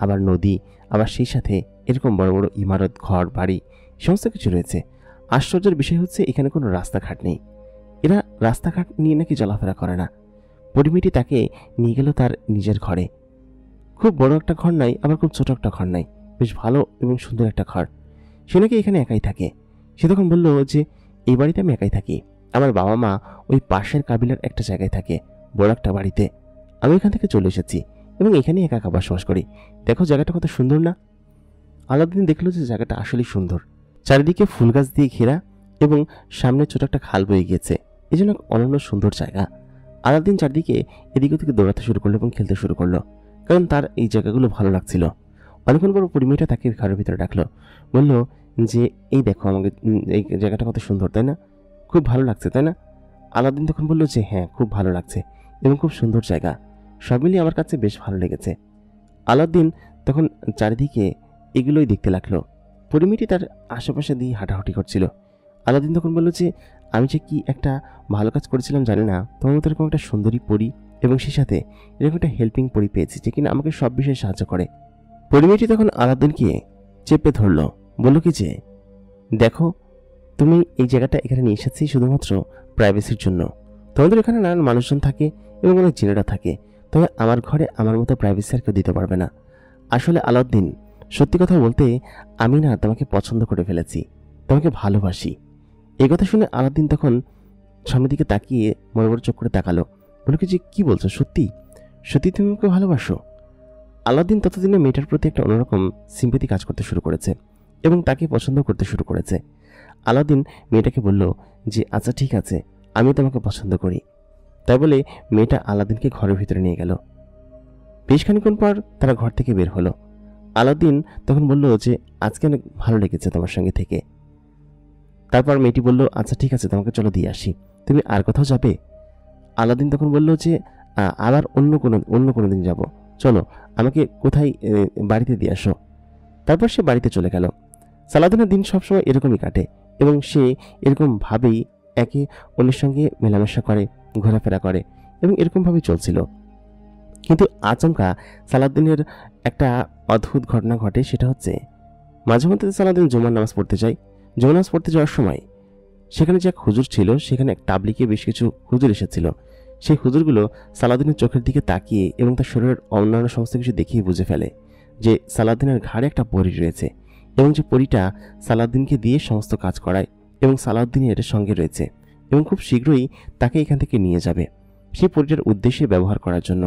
আবার নদী, আবার সেই সাথে এরকম বড় বড় ইমারত, ঘর বাড়ি, সমস্ত কিছু রয়েছে। আশ্চর্যের বিষয় হচ্ছে এখানে কোনো রাস্তাঘাট নেই। এরা রাস্তাঘাট নিয়ে নাকি চলাফেরা করে না। পরিমিটি তাকে নিয়ে গেল তার নিজের ঘরে। খুব বড় একটা ঘর নাই, আবার খুব ছোট একটা ঘর নাই, বেশ ভালো এবং সুন্দর একটা ঘর। সে নাকি এখানে একাই থাকে। সে তখন বলল যে এই বাড়িতে আমি একাই থাকি, আমার বাবা মা ওই পাশের কাবিলার একটা জায়গায় থাকে, বড় একটা বাড়িতে। আমি এখান থেকে চলে এসেছি এবং এখানে একা একা বসবাস করি। দেখো জায়গাটা কত সুন্দর না? আলাউদ্দিন দেখল যে জায়গাটা আসলেই সুন্দর, চারিদিকে ফুল গাছ দিয়ে ঘেরা এবং সামনে ছোট একটা খাল বয়ে গিয়েছে, এই জন্য অনন্য সুন্দর জায়গা। আলাউদ্দিন চারদিকে এদিক ওদিকে দৌড়াতে শুরু করলো এবং খেলতে শুরু করলো, কারণ তার এই জায়গাগুলো ভালো লাগছিল। অনেকক্ষণ পর পরিমেয়টা তাকে ঘরের ভিতরে ডাকলো, বলল যে এই দেখো আমাকে, এই জায়গাটা কত সুন্দর, তাই না? খুব ভালো লাগছে, তাই না? আলাউদ্দিন তখন বলল যে হ্যাঁ, খুব ভালো লাগছে এবং খুব সুন্দর জায়গা, সব মিলিয়ে আমার কাছে বেশ ভালো লেগেছে। আলাউদ্দিন তখন চারিদিকে এগুলোই দেখতে লাগলো। পরিমেয়টি তার আশেপাশে দিয়ে হাঁটাহাঁটি করছিল। আলাউদ্দিন তখন বলল যে আমি যে কি একটা ভালো কাজ করেছিলাম জানি না, তোমার মতো এরকম একটা সুন্দরী পরী এবং সেই সাথে এরকম একটা হেল্পিং পরী পেয়েছি যে কিনা আমাকে সব বিষয়ে সাহায্য করে। পরিমেয়টি তখন আলাউদ্দিনকে চেপে ধরলো, বলল কি যে দেখো, তুমি এই জায়গাটা এখানে নিয়ে এসেছি শুধুমাত্র প্রাইভেসির জন্য। তোমাদের এখানে নানান মানুষজন থাকে এবং অনেক জেলেরা থাকে, তবে আমার ঘরে আমার মতো প্রাইভেসি আর কেউ দিতে পারবে না। আসলে আলাউদ্দিন, সত্যি কথা বলতে আমি না তোমাকে পছন্দ করে ফেলেছি, তোমাকে ভালোবাসি। এই কথা শুনে আলাউদ্দিন তখন সামনের দিকে তাকিয়ে বড় বড় চোখ করে তাকালো, বলে কি যে কি বলছো, সত্যি সত্যি তুমি আমাকে ভালোবাসো? আলাউদ্দিন ততদিনে মেয়েটার প্রতি একটা অন্যরকম সিম্পেথি কাজ করতে শুরু করেছে এবং তাকে পছন্দ করতে শুরু করেছে। আলাউদ্দিন মেয়েটাকে বলল যে আচ্ছা ঠিক আছে, আমি তোমাকে পছন্দ করি। তাই বলে মেয়েটা আলাউদ্দিনকে ঘরের ভিতরে নিয়ে গেল। বেশ খানিকক্ষণ পর তারা ঘর থেকে বের হলো। আলাউদ্দিন তখন বলল যে আজকে অনেক ভালো লেগেছে তোমার সঙ্গে থেকে। তারপর মেয়েটি বলল আচ্ছা ঠিক আছে, তোমাকে চলো দিয়ে আসি, তুমি আর কোথাও যাবে? আলাউদ্দিন তখন বলল যে আবার অন্য কোনো দিন যাব, চলো আমাকে কোথায় বাড়িতে দিয়ে আসো। তারপর সে বাড়িতে চলে গেল। সালাউদ্দিনের দিন সবসময় এরকমই কাটে এবং সে এরকমভাবেই একে অন্যের সঙ্গে মেলামেশা করে, ঘোরাফেরা করে এবং এরকমভাবেই চলছিল। কিন্তু আচমকা সালাউদ্দিনের একটা অদ্ভুত ঘটনা ঘটে। সেটা হচ্ছে মাঝে মধ্যে সালাউদ্দিন জুমার নামাজ পড়তে যায়। জুমার নামাজ পড়তে যাওয়ার সময় সেখানে যে এক হুজুর ছিল, সেখানে এক তাবলিগে বেশ কিছু হুজুর এসেছিল। সেই হুজুরগুলো সালাউদ্দিনের চোখের দিকে তাকিয়ে এবং তার শরীরের অন্যান্য সমস্ত কিছু দেখিয়ে বুঝে ফেলে যে সালাউদ্দিনের ঘাড়ে একটা পরী রয়েছে এবং যে পরীটা সালাউদ্দিনকে দিয়ে সমস্ত কাজ করায় এবং সালাউদ্দিনের সঙ্গে রয়েছে এবং খুব শীঘ্রই তাকে এখান থেকে নিয়ে যাবে সেই পরীটার উদ্দেশ্যে ব্যবহার করার জন্য।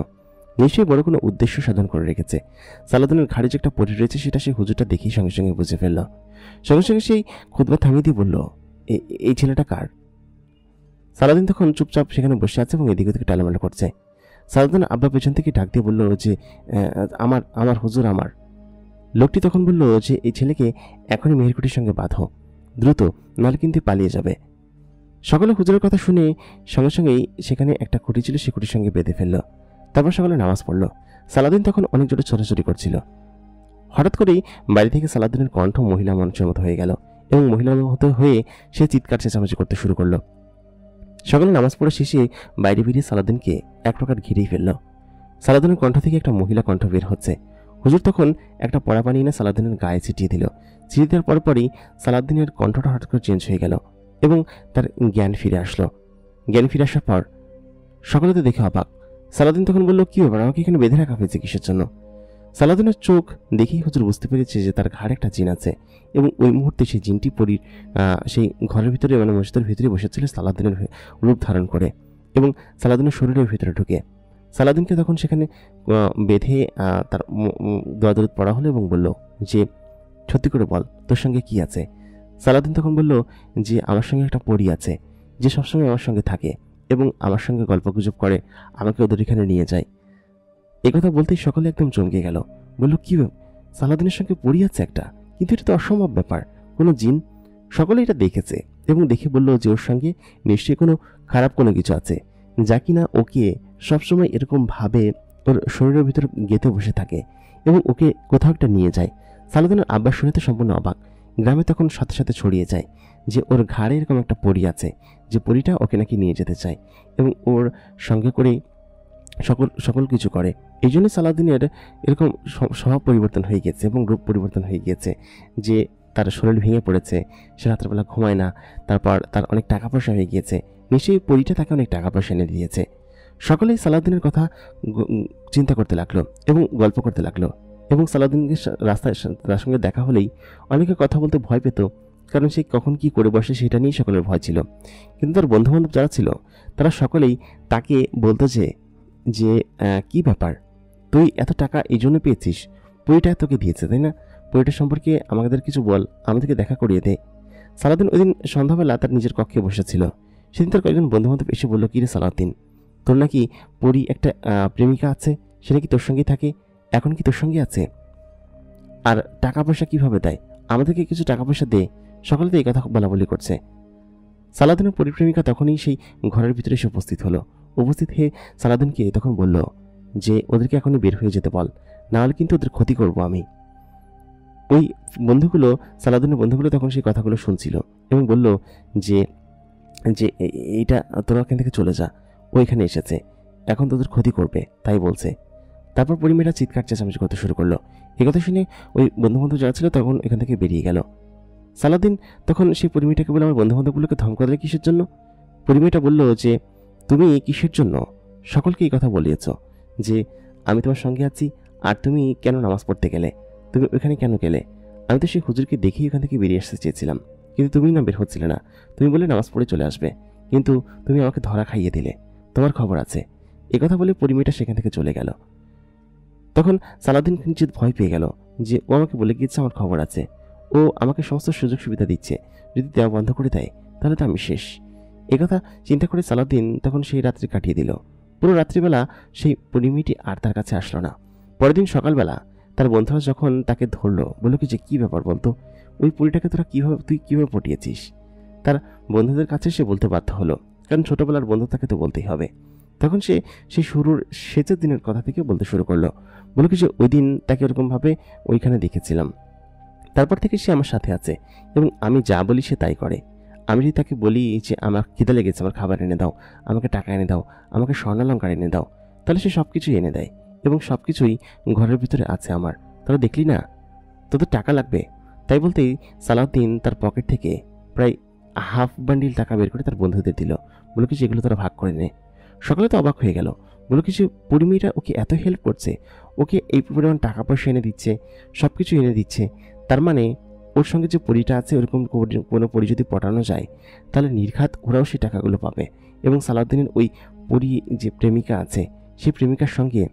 নিশ্চয়ই বড় কোনো উদ্দেশ্য সাধন করে রেখেছে। সালাউদ্দিনের ঘাড়ে যে একটা পরী রয়েছে সেটা সেই হুজুরটা দেখেই সঙ্গে সঙ্গে বুঝে ফেলল। সঙ্গে সঙ্গে সেই খুতবা থামিয়ে দিয়ে বলল, এই ছেলেটা কার? সালাউদ্দিন তখন চুপচাপ সেখানে বসে আছে এবং এদিকে ওদিকে টালামালা করছে। সালাউদ্দিন আব্বা পেছন থেকে ডাক দিয়ে বলল যে আমার হুজুর আমার। লোকটি তখন বলল যে এই ছেলেকে এখনই মেহেরকুটির সঙ্গে বাঁধো, দ্রুত, নাহলে কিন্তু পালিয়ে যাবে। সকলে হুজুরের কথা শুনে সঙ্গে সঙ্গেই সেখানে একটা খুঁটি ছিল, সে খুঁটির সঙ্গে বেঁধে ফেলল। তারপর সকলে নামাজ পড়ল। সালাদিন তখন অনেক জোরে ছোটাছুটি করছিল। হঠাৎ করেই বাড়ি থেকে সালাদিনের কণ্ঠ মহিলা মানুষের মতো হয়ে গেল এবং মহিলার মতো হয়ে সে চিৎকার চেঁচামেচি করতে শুরু করলো। সকলে নামাজ পড়ে শেষে বাইরে বেরিয়ে সালাদিনকে এক প্রকার ঘিরেই ফেলল। সালাদিনের কণ্ঠ থেকে একটা মহিলা কণ্ঠ বের হচ্ছে। হুজুর তখন একটা পড়া পানি এনে সালাদিনের গায়ে ছিটিয়ে দিল। ছিটিয়ে দেওয়ার পরপরই সালাদিনের কণ্ঠটা হঠাৎ করে চেঞ্জ হয়ে গেল এবং তার জ্ঞান ফিরে আসলো। জ্ঞান ফিরে আসার পর সকলে তো দেখে অবাক। সালাদিন তখন বলল, কি ব্যাপার, আমাকে এখানে বেঁধে রাখা হয়েছে কিসের জন্য? সালাদিনের চোখ দেখেই হুজুর বুঝতে পেরেছে যে তার ঘাড়ে একটা জিন আছে এবং ওই মুহূর্তে সেই জিনটি পরীর সেই ঘরের ভিতরে মানে মসজিদের ভিতরে বসেছিল সালাদিনের রূপ ধারণ করে এবং সালাদিনের শরীরের ভিতরে ঢুকে। সালাদিনকে তখন সেখানে বেঁধে তার দোয়া-দরুদ পড়া হলো এবং বলল যে, সত্যি করে বল, তোর সঙ্গে কি আছে? সালাদিন তখন বলল যে, আমার সঙ্গে একটা পরী আছে যে সবসময় আমার সঙ্গে থাকে এবং আমার সঙ্গে গল্পগুজব করে, আমাকে ওদের এখানে নিয়ে যায়। একথা বলতেই সকলে একদম চমকে গেল। বলল, কি সালাদিনের সঙ্গে পরী আছে একটা? কিন্তু এটা তো অসম্ভব ব্যাপার, কোনো জিন? সকলে এটা দেখেছে এবং দেখে বলল যে ওর সঙ্গে নিশ্চয়ই কোনো খারাপ কোনো কিছু আছে, যা কিনা ওকে সবসময় এরকম ভাবে ওর শরীরের ভিতর গেঁথে বসে থাকে এবং ওকে কোথাও একটা নিয়ে যায়। সালাদিনের আব্বা শুনেতে সম্পূর্ণ অবাক। গ্রামে তখন সাথে সাথে ছড়িয়ে যায় যে ওর ঘাড়ে এরকম একটা পরী আছে, যে পরীটা ওকে নাকি নিয়ে যেতে চায় এবং ওর সঙ্গে করে সকল কিছু করে। এই জন্য সালাদিনের এরকম স্বভাব পরিবর্তন হয়ে গেছে এবং রূপ পরিবর্তন হয়ে গিয়েছে, যে তার শরীর ভেঙে পড়েছে, সে রাত্রেবেলা ঘুমায় না, তারপর তার অনেক টাকা পয়সা হয়ে গিয়েছে। নিশ্চয়ই পরীটা তাকে অনেক টাকা পয়সা এনে দিয়েছে। সকলেই সালাদিনের কথা চিন্তা করতে লাগলো এবং গল্প করতে লাগলো এবং সালাদিনকে রাস্তায় তার সঙ্গে দেখা হলেই অনেকে কথা বলতে ভয় পেত, কারণ সে কখন কি করে বসে সেটা নিয়েই সকলের ভয় ছিল। কিন্তু তার বন্ধুবান্ধব যারা ছিল তারা সকলেই তাকে বলতো যে কি ব্যাপার, তুই এত টাকা এই জন্য পেয়েছিস? পরীটা তোকে দিয়েছে তাই না? পরীটা সম্পর্কে আমাদের কিছু বল, আমাদেরকে দেখা করিয়ে দে। সালাদিন ওই দিন সন্ধ্যাবেলা তার নিজের কক্ষে বসেছিল। সেদিন তার কয়েকজন বন্ধুবান্ধব এসে বলল, কি রে সালাদিন, তোর নাকি পরী একটা প্রেমিকা আছে, সে নাকি তোর সঙ্গেই থাকে, এখন কি তোর সঙ্গে আছে? আর টাকা পয়সা কিভাবে দেয়? আমাদেরকে কিছু টাকা পয়সা দে। সকলে তো এই কথা বলা বলি করছে। সালাদিনের পরিপ্রেমিকা তখনই সেই ঘরের ভিতরে এসে উপস্থিত হলো। উপস্থিত হয়ে সালাদিনকে তখন বলল যে, ওদেরকে এখনই বের হয়ে যেতে বল, না হলে কিন্তু ওদের ক্ষতি করব আমি। ওই বন্ধুগুলো, সালাদিনের বন্ধুগুলো তখন সেই কথাগুলো শুনছিল এবং বলল যে যে এইটা তোরা এখান থেকে চলে যা, ও এখানে এসেছে, এখন তোদের ক্ষতি করবে তাই বলছে। তারপর পরিমেয়েরা চিৎকার চেঁচামেচি করতে শুরু করলো। এই কথা শুনে ওই বন্ধুবান্ধব যারা ছিল তখন এখান থেকে বেরিয়ে গেল। সালাদিন তখন সেই পরিমেয়েটাকে বলে, আমার বন্ধুবান্ধবগুলোকে ধমকা দিলে কিসের জন্য? পরিমেয়েটা বলল যে, তুমি কিসের জন্য সকলকে এই কথা বলিয়েছ যে আমি তোমার সঙ্গে আছি, আর তুমি কেন নামাজ পড়তে গেলে? তুমি ওইখানে কেন গেলে? আমি তো সেই হুজুরকে দেখেই ওখান থেকে বেরিয়ে আসতে চেয়েছিলাম, কিন্তু তুমি না বের হচ্ছিলে না। তুমি বলে নামাজ পড়ে চলে আসবে, কিন্তু তুমি আমাকে ধরা খাইয়ে দিলে, তোমার খবর আছে। একথা বলে পরিমেয়েটা সেখান থেকে চলে গেল। তখন সালাদিন কিঞ্চিৎ ভয় পেয়ে গেল যে ও আমাকে বলে গিয়েছে আমার খবর আছে, ও আমাকে সমস্ত সুযোগ সুবিধা দিচ্ছে, যদি দেওয়া বন্ধ করে দেয় তাহলে তো আমি শেষ। একথা চিন্তা করে সালাদিন তখন সেই রাত্রি কাটিয়ে দিল। পুরো রাত্রিবেলা সেই পরিমেয়েটি আর তার কাছে আসলো না। পরের দিন সকালবেলা তার বন্ধুরা যখন তাকে ধরলো, বলল কি যে, কি ব্যাপার বলতো, ওই পরীটাকে তুই কিভাবে পটিয়েছিস? তার বন্ধুদের কাছে সে বলতে বাধ্য হলো, কারণ ছোটবেলার বন্ধু তাকে তো বলতেই হবে। তখন সে সেই শুরুর শেষের দিনের কথা থেকে বলতে শুরু করলো। বলে কি যে, ওই দিন তাকে ওরকমভাবে ওইখানে দেখেছিলাম, তারপর থেকে সে আমার সাথে আছে এবং আমি যা বলি সে তাই করে। আমি যদি তাকে বলি যে আমার খিদে লেগেছে, আমার খাবার এনে দাও, আমাকে টাকা এনে দাও, আমাকে স্বর্ণালঙ্কার এনে দাও, তাহলে সে সব কিছুই এনে দেয় এবং সব কিছুই ঘরের ভিতরে আছে আমার। তাহলে দেখলি না, তোদের টাকা লাগবে? তাই বলতেই সালাউদ্দিন তার পকেট থেকে প্রায় হাফ বান্ডিল টাকা বের করে তার বন্ধুদের দিল। বলে কি, যেগুলো তারা ভাগ করে নে। সকলে তো অবাক হয়ে গেল। বলে কি যে, পরিমেয়েটা ওকে এত হেল্প করছে, ওকে এই পরিমাণ টাকা পয়সা এনে দিচ্ছে, সব কিছু এনে দিচ্ছে, তার মানে ওর সঙ্গে যে পরীটা আছে ওরকম কোনো পরী যদি পটানো যায় তাহলে নির্ঘাত ওরাও সেই টাকাগুলো পাবে এবং সালাউদ্দিনের ওই পরী যে প্রেমিকা আছে সেই প্রেমিকার সঙ্গে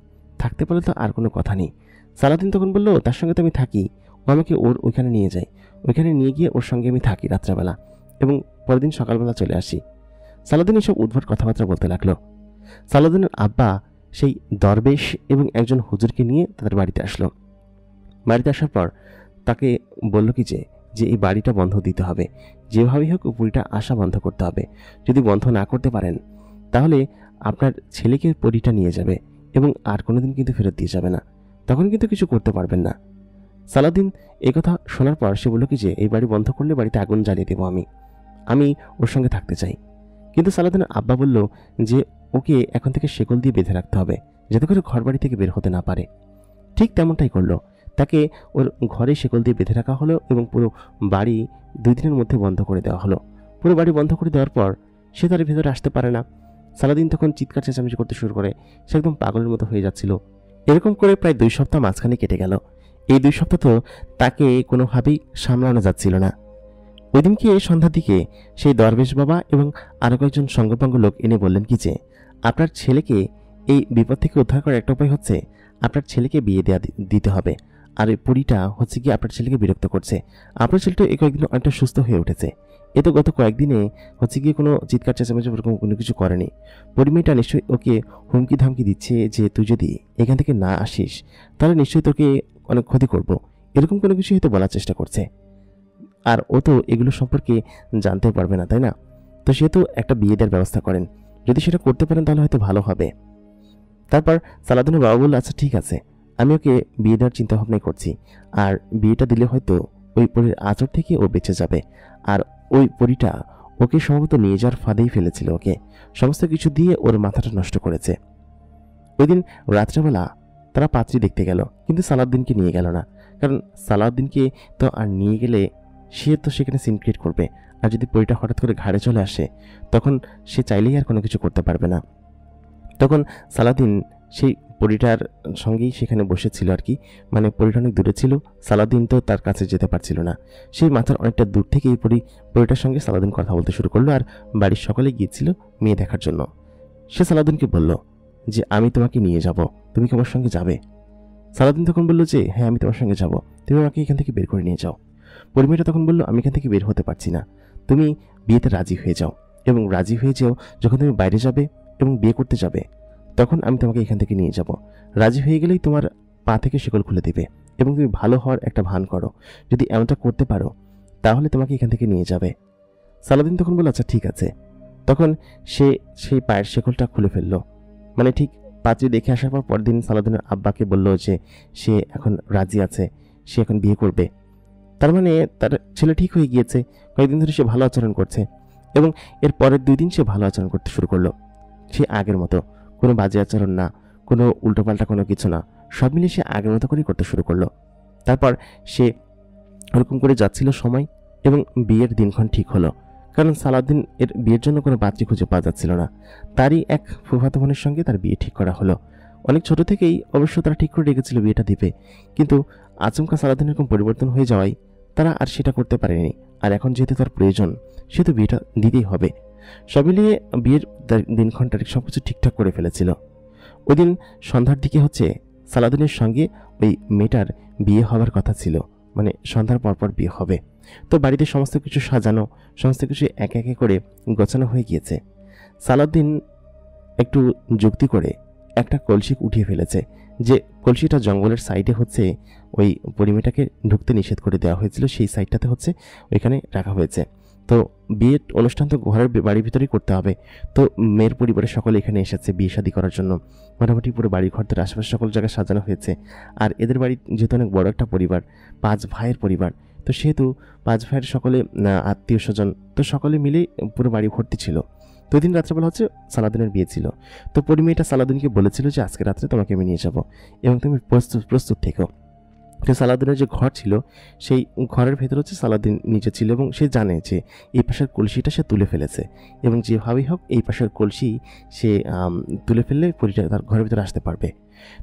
থাকতে পারলে তো আর কোনো কথা নেই। সালাউদ্দিন তখন বলল, তার সঙ্গে তো আমি থাকি, ও আমাকে ওইখানে নিয়ে যায়, ওইখানে নিয়ে গিয়ে ওর সঙ্গে আমি থাকি রাত্রেবেলা এবং পরের দিন সকালবেলা চলে আসি। সালাউদ্দিন এসব উদ্ভট কথাবার্তা বলতে লাগলো। সালাউদ্দিনের আব্বা সেই দরবেশ এবং একজন হুজুরকে নিয়ে তাদের বাড়িতে আসলো। বাড়িতে আসার পর তাকে বলল কি যে যে এই বাড়িটা বন্ধ দিতে হবে, যেভাবেই হোক পরীটা আসা বন্ধ করতে হবে। যদি বন্ধ না করতে পারেন তাহলে আপনার ছেলেকে পরীটা নিয়ে যাবে এবং আর কোনোদিন কিন্তু ফেরত দিয়ে যাবে না, তখন কিন্তু কিছু করতে পারবেন না। সালাউদ্দিন এই কথা শোনার পর সে বলল কি যে এই বাড়ি বন্ধ করলে বাড়িতে আগুন জ্বালিয়ে দেবো, আমি ওর সঙ্গে থাকতে চাই। কিন্তু সালাউদ্দিনের আব্বা বলল যে ওকে এখন থেকে শেকল দিয়ে বেঁধে রাখতে হবে, যাতে করে ঘর বাড়ি থেকে বের হতে না পারে। ঠিক তেমনটাই করলো, তাকে ওর ঘরে শেকল দিয়ে বেঁধে রাখা হলো এবং পুরো বাড়ি 2 দিনের মধ্যে বন্ধ করে দেওয়া হলো। পুরো বাড়ি বন্ধ করে দেওয়ার পর সে তার ভেতরে আসতে পারে না। সালাউদ্দিন তখন চিৎকার চেঁচামেচি করতে শুরু করে, সে একদম পাগলের মতো হয়ে যাচ্ছিল। এরকম করে প্রায় 2 সপ্তাহ মাঝখানে কেটে গেল। এই 2 সপ্তাহ তো তাকে কোনোভাবেই সামলানো যাচ্ছিল না। ওই দিনকে সন্ধ্যার দিকে সেই দরবেশ বাবা এবং আরও কয়েকজন সঙ্গপাঙ্গ লোক এনে বললেন কি যে আপনার ছেলেকে এই বিপদ থেকে উদ্ধার করার একটা উপায় হচ্ছে আপনার ছেলেকে বিয়ে দিতে হবে। আর এই পরীটা হচ্ছে কি আপনার ছেলেকে বিরক্ত করছে। আপনার ছেলেটা এই কয়েকদিন অনেকটা সুস্থ হয়ে উঠেছে, এ তো গত কয়েকদিনে হচ্ছে গিয়ে কোনো চিৎকার চেঁচামেচি ওরকম কোনো কিছু করেনি। পরিমেয়টা নিশ্চয়ই ওকে হুমকি ধামকি দিচ্ছে যে তুই যদি এখান থেকে না আসিস তাহলে নিশ্চয়ই তোকে অনেক ক্ষতি করব, এরকম কোনো কিছু হয়তো বলার চেষ্টা করছে। আর ও তো এগুলো সম্পর্কে জানতে পারবে না, তাই না? তো সেহেতু একটা বিয়ে দেওয়ার ব্যবস্থা করেন, যদি সেটা করতে পারেন তাহলে হয়তো ভালো হবে। তারপর সালাউদ্দিনের বাবা বলল আচ্ছা ঠিক আছে, আমি ওকে বিয়ে দেওয়ার চিন্তা ভাবনাই করছি। আর বিয়েটা দিলে হয়তো ওই পরীর আঁচড় থেকে ও বেঁচে যাবে। আর ওই পরীটা ওকে সম্ভবত নিয়ে যাওয়ার ফাঁদেই ফেলেছিল, ওকে সমস্ত কিছু দিয়ে ওর মাথাটা নষ্ট করেছে। ওই দিন রাত্রেবেলা তারা পাত্রী দেখতে গেল, কিন্তু সালাউদ্দিনকে নিয়ে গেল না, কারণ সালাউদ্দিনকে তো আর নিয়ে গেলে সে তো সেখানে সিন ক্রিয়েট করবে। আর যদি পরীটা হঠাৎ করে ঘাড়ে চলে আসে তখন সে চাইলেই আর কোনো কিছু করতে পারবে না। তখন সালাউদ্দিন সেই পরীটার সঙ্গেই সেখানে বসেছিল আর কি, মানে পরীটা অনেক দূরে ছিল, সালাউদ্দিন তো তার কাছে যেতে পারছিল না। সেই মাথার অনেকটা দূর থেকে এই পরীটার সঙ্গে সালাউদ্দিন কথা বলতে শুরু করলো। আর বাড়ির সকলে গিয়েছিল মেয়ে দেখার জন্য। সে সালাউদ্দিনকে বলল যে আমি তোমাকে নিয়ে যাব, তুমি কি আমার সঙ্গে যাবে? সালাউদ্দিন তখন বলল যে হ্যাঁ আমি তোমার সঙ্গে যাব, তুমি আমাকে এখান থেকে বের করে নিয়ে যাও। পরিমেয়টা তখন বলল আমি এখান থেকে বের হতে পারছি না, তুমি বিয়েতে রাজি হয়ে যাও, এবং রাজি হয়ে যাও যখন তুমি বাইরে যাবে এবং বিয়ে করতে যাবে তখন আমি তোমাকে এখান থেকে নিয়ে যাব। রাজি হয়ে গেলেই তোমার পা থেকে শিকল খুলে দেবে এবং তুমি ভালো হওয়ার একটা ভান করো, যদি এমনটা করতে পারো তাহলে তোমাকে এখান থেকে নিয়ে যাবে। সালাউদ্দিন তখন বলল আচ্ছা ঠিক আছে। তখন সে সেই পায়ের শিকলটা খুলে ফেললো, মানে ঠিক পাত্রী দেখে আসার পর পরদিন সালাউদ্দিনের আব্বাকে বলল যে সে এখন রাজি আছে, সে এখন বিয়ে করবে। তার মানে তার ছেলে ঠিক হয়ে গিয়েছে, কয়েকদিন ধরে সে ভালো আচরণ করছে এবং এর পরের 2 দিন সে ভালো আচরণ করতে শুরু করলো। সে আগের মতো, কোনো বাজে আচরণ না, কোনো উল্টোপাল্টা কোনো কিছু না, সব মিলিয়ে সে আগের মতো করেই করতে শুরু করলো। তারপর সে ওরকম করে যাচ্ছিল সময় এবং বিয়ের দিনক্ষণ ঠিক হলো, কারণ সালাউদ্দিন এর বিয়ের জন্য কোনো পাত্রী খুঁজে পাওয়া যাচ্ছিল না। তারই এক ফুফাতো বোনের সঙ্গে তার বিয়ে ঠিক করা হলো। অনেক ছোট থেকেই অবশ্য তারা ঠিক করে রেখেছিল বিয়েটা দিবে, কিন্তু আচমকা সালাউদ্দিন এরকম পরিবর্তন হয়ে যাওয়ায় তারা আর সেটা করতে পারেনি। আর এখন যেহেতু তার প্রয়োজন সেহেতু বিয়েটা দিতেই হবে। সব মিলিয়ে বিয়ের দিনক্ষণ তারিখ সব কিছু ঠিকঠাক করে ফেলেছিল। ওই দিন সন্ধ্যার দিকে হচ্ছে সালাউদ্দিনের সঙ্গে ওই মেয়েটার বিয়ে হওয়ার কথা ছিল, মানে সন্ধ্যার পরপর বিয়ে হবে। তো বাড়িতে সমস্ত কিছু সাজানো, সমস্ত কিছু একে একে করে গোছানো হয়ে গিয়েছে। সালাউদ্দিন একটু যুক্তি করে একটা কলসি উঠিয়ে ফেলেছে, যে কলসিটা জঙ্গলের সাইডে হচ্ছে ওই পরিমেটাকে ঢুকতে নিষেধ করে দেওয়া হয়েছিল, সেই সাইডটাতে হচ্ছে ওইখানে রাখা হয়েছে। তো বিয়ের অনুষ্ঠান তো ঘরের বাড়ির ভিতরেই করতে হবে। তো মেয়ের পরিবারের সকলে এখানে এসেছে বিয়ে শাদী করার জন্য। মোটামুটি পুরো বাড়ি ঘরদের আশেপাশে সকল জায়গায় সাজানো হয়েছে। আর এদের বাড়ি যেহেতু অনেক বড় একটা পরিবার, 5 ভাইয়ের পরিবার, তো সেহেতু 5 ভাইয়ের সকলে আত্মীয় স্বজন, তো সকলে মিলে পুরো বাড়ি ভর্তি ছিল। তো ওই দিন রাত্রেবেলা হচ্ছে সালাউদ্দিনের বিয়ে ছিল। তো পরিমেয়টা সালাউদ্দিনকে বলেছিল যে আজকে রাত্রে তোমাকে আমি নিয়ে যাব এবং তুমি প্রস্তুত থেকো। তো সালাউদ্দিনের যে ঘর ছিল সেই ঘরের ভেতর হচ্ছে সালাউদ্দিন নিচে ছিল এবং সে জানে যে এই পাশের কলসিটা সে তুলে ফেলেছে এবং যেভাবেই হোক এই পাশের কলসি সে তুলে ফেললে পরীটা তার ঘরের ভিতরে আসতে পারবে।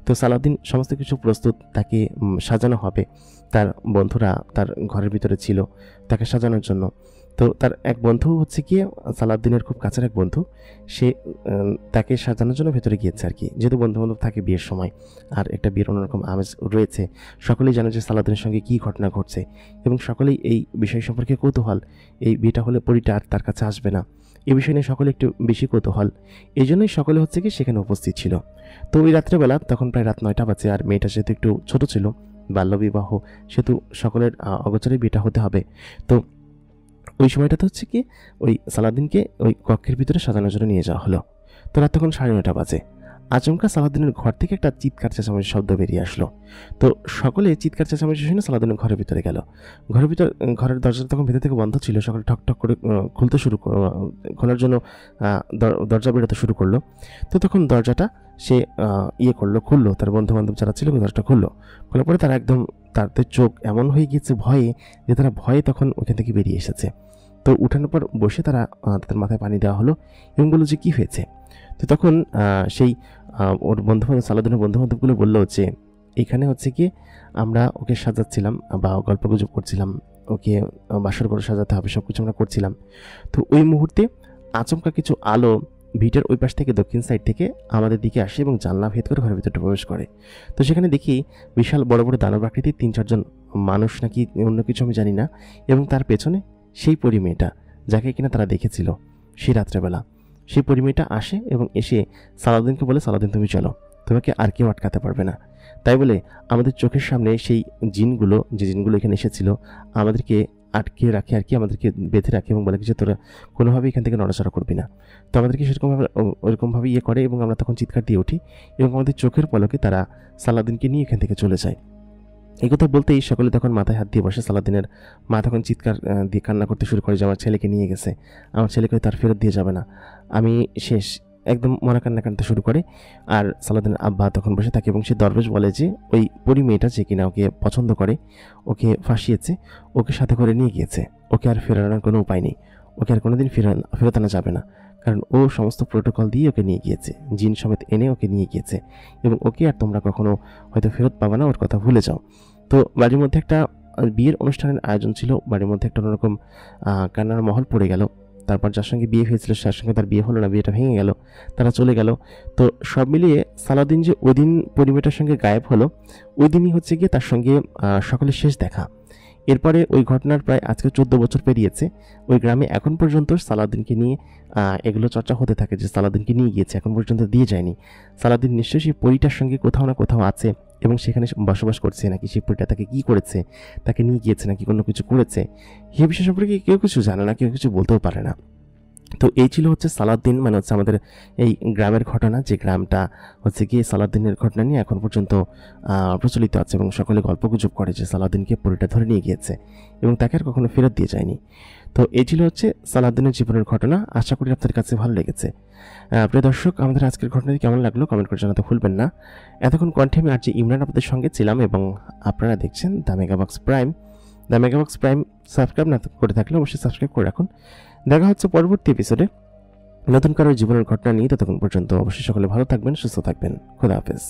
তো সালাউদ্দিন সমস্ত কিছু প্রস্তুত, তাকে সাজানো হবে। তার বন্ধুরা তার ঘরের ভিতরে ছিল তাকে সাজানোর জন্য। তো তার এক বন্ধু হচ্ছে গিয়ে সালাউদ্দিনের খুব কাছের এক বন্ধু, সে তাকে সাজানোর জন্য ভেতরে গিয়েছে আর কি, যেহেতু বন্ধু বান্ধব থাকে বিয়ের সময় আর একটা বিয়ের অন্যরকম আমেজ রয়েছে। সকলেই জানে যে সালাউদ্দিনের সঙ্গে কী ঘটনা ঘটছে এবং সকলেই এই বিষয় সম্পর্কে কৌতূহল, এই বিয়েটা হলে পরীটা আর তার কাছে আসবে না, এই বিষয় নিয়ে সকলে একটু বেশি কৌতূহল, এই জন্যই সকলে হচ্ছে কি সেখানে উপস্থিত ছিল। তো ওই রাত্রেবেলা তখন প্রায় রাত 9টা বাজে, আর মেয়েটা যেহেতু একটু ছোট ছিল বাল্যবিবাহ, সেহেতু সকলের অগোচরে বিয়েটা হতে হবে। তো ওই সময়টাতে হচ্ছে কি ওই সালাউদ্দিনকে ওই কক্ষের ভিতরে সাজানোর জন্য নিয়ে যাওয়া হলো। তো রাত তখন 9:30 বাজে। আচমকা সালাউদ্দিনের ঘর থেকে একটা চিৎকার চেঁচামেচির শব্দ বেরিয়ে আসলো। তো সকলে চিৎকার চেঁচামেচি শুনে সালাউদ্দিনের ঘরের ভিতরে গেল। ঘরের দরজা তখন ভিতর থেকে বন্ধ ছিল। সকলে ঠক করে খোলার জন্য দরজা বেরোতে শুরু করলো। তো তখন দরজাটা সে খুললো। তার বন্ধু-বান্ধব যারা ছিল দরজাটা খুললো। খোলার পরে তারা একদম তাদের চোখ এমন হয়ে গিয়েছে ভয়ে, যে তারা ভয়ে তখন ওখান থেকে বেরিয়ে এসেছে। তো উঠানোর পর বসে তারা তাদের মাথায় পানি দেওয়া হলো এবং বললো যে কী হয়েছে। তো তখন সেই ওর বন্ধুবান্ধব, সালাউদ্দিনের বন্ধুবান্ধবগুলো বললো যে এখানে হচ্ছে কি আমরা ওকে সাজাচ্ছিলাম বা গল্পগুজব করছিলাম, ওকে বাসর করে সাজাতে হবে, সব কিছু আমরা করছিলাম। তো ওই মুহূর্তে আচমকা কিছু আলো ভিটের ওই পাশ থেকে দক্ষিণ সাইড থেকে আমাদের দিকে আসে এবং জানলা ভেদ করে ঘরের ভিতরটা প্রবেশ করে। তো সেখানে দেখি বিশাল বড় বড় দানব আকৃতির 3-4 মানুষ, নাকি অন্য কিছু আমি জানি না, এবং তার পেছনে সেই পরিমেয়েটা যাকে কিনা তারা দেখেছিল সেই রাত্রেবেলা, সেই পরিমেয়েটা আসে এবং এসে সালাউদ্দিনকে বলে, সালাউদ্দিন তুমি চলো, তোমাকে আর কেউ আটকাতে পারবে না। তাই বলে আমাদের চোখের সামনে সেই যে জিনগুলো এখানে এসেছিল আমাদেরকে আটকে রাখে আর কি, আমাদেরকে বেঁধে রাখে এবং বলে যে তোরা কোনোভাবে এখান থেকে নড়াচড়া করবি না। তো আমাদেরকে ওইরকমভাবে করে এবং আমরা তখন চিৎকার দিয়ে উঠি এবং আমাদের চোখের পলকে তারা সালাউদ্দিনকে নিয়ে এখান থেকে চলে যায়। এই কথা বলতেই সকলে তখন মাথায় হাত দিয়ে বসে। সালাউদ্দিনের মা তখন চিৎকার দিয়ে কান্না করতে শুরু করে যে আমার ছেলেকে নিয়ে গেছে, আমার ছেলেকে তার ফেরত দিয়ে যাবে না, আমি শেষ, একদম মরা কান্না কাঁদতে শুরু করে। আর সালাউদ্দিনের আব্বা তখন বসে থাকে এবং সে দরবেশ বলে যে ওই পরি মেয়েটা যে কিনা ওকে পছন্দ করে, ওকে ফাঁসিয়েছে, ওকে সাথে করে নিয়ে গিয়েছে, ওকে আর ফেরানোর কোনো উপায় নেই, ওকে আর কোনোদিন ফেরত আনা যাবে না, কারণ ও সমস্ত প্রোটোকল দিয়ে ওকে নিয়ে গিয়েছে, জিন সমেত এনে ওকে নিয়ে গিয়েছে এবং ওকে আর তোমরা কখনো হয়তো ফেরত পাবে না, ওর কথা ভুলে যাও। তো বাড়ির মধ্যে একটা বিয়ের অনুষ্ঠানের আয়োজন ছিল, বাড়ির মধ্যে একটা অন্যরকম কান্নার মহল পড়ে গেল। তারপর যার সঙ্গে বিয়ে হয়েছিল তার সঙ্গে তার বিয়ে হলো না, বিয়েটা ভেঙে গেল, তারা চলে গেল। তো সব মিলিয়ে সালাউদ্দিন যে ওই দিন পরিমেয়েটার সঙ্গে গায়েব হলো, ওই দিনই হচ্ছে গিয়ে তার সঙ্গে সকলের শেষ দেখা। এরপরে ওই ঘটনার প্রায় আজকে 14 বছর পেরিয়েছে। ওই গ্রামে এখন পর্যন্ত সালাউদ্দিনকে নিয়ে এগুলো চর্চা হতে থাকে যে সালাউদ্দিনকে নিয়ে গিয়েছে, এখন পর্যন্ত দিয়ে যায়নি। সালাউদ্দিন নিশ্চয়ই সেই পরীটার সঙ্গে কোথাও না কোথাও আছে এবং সেখানে বসবাস করছে, নাকি সেই পরীটা তাকে কী করেছে, তাকে নিয়ে গিয়েছে নাকি কোনো কিছু করেছে, এই বিষয় সম্পর্কে কেউ কিছু জানে না, কেউ কিছু বলতেও পারে না। তো এই ছিল হচ্ছে সালাউদ্দিন, মানে হচ্ছে আমাদের এই গ্রামের ঘটনা, যে গ্রামটা হচ্ছে গিয়ে সালাউদ্দিনের ঘটনা নিয়ে এখন পর্যন্ত প্রচলিত আছে এবং সকলে গল্পগুজব করে যে সালাউদ্দিনকে পরীটা ধরে নিয়ে গিয়েছে এবং তাকে আর কখনো ফেরত দিয়ে যায়নি। তো এই ছিল হচ্ছে সালাউদ্দিনের জীবনের ঘটনা। আশা করি আপনাদের কাছে ভালো লেগেছে। প্রিয় দর্শক, আমাদের আজকের ঘটনাটি কেমন লাগলো কমেন্ট করে জানাতে ভুলবেন না। এতক্ষণ কণ্ঠে আমি আর যে ইমরান আপনাদের সঙ্গে ছিলাম এবং আপনারা দেখছেন the Megabox prime. The Megabox prime subscribe না করে থাকলে অবশ্যই সাবস্ক্রাইব করে রাখুন। দেখা হচ্ছে পরবর্তী এপিসোডে নতুন কারো জীবনের ঘটনা নিয়ে। ততক্ষণ পর্যন্ত অবশ্যই সকলে ভালো থাকবেন, সুস্থ থাকবেন। খোদা হাফেজ।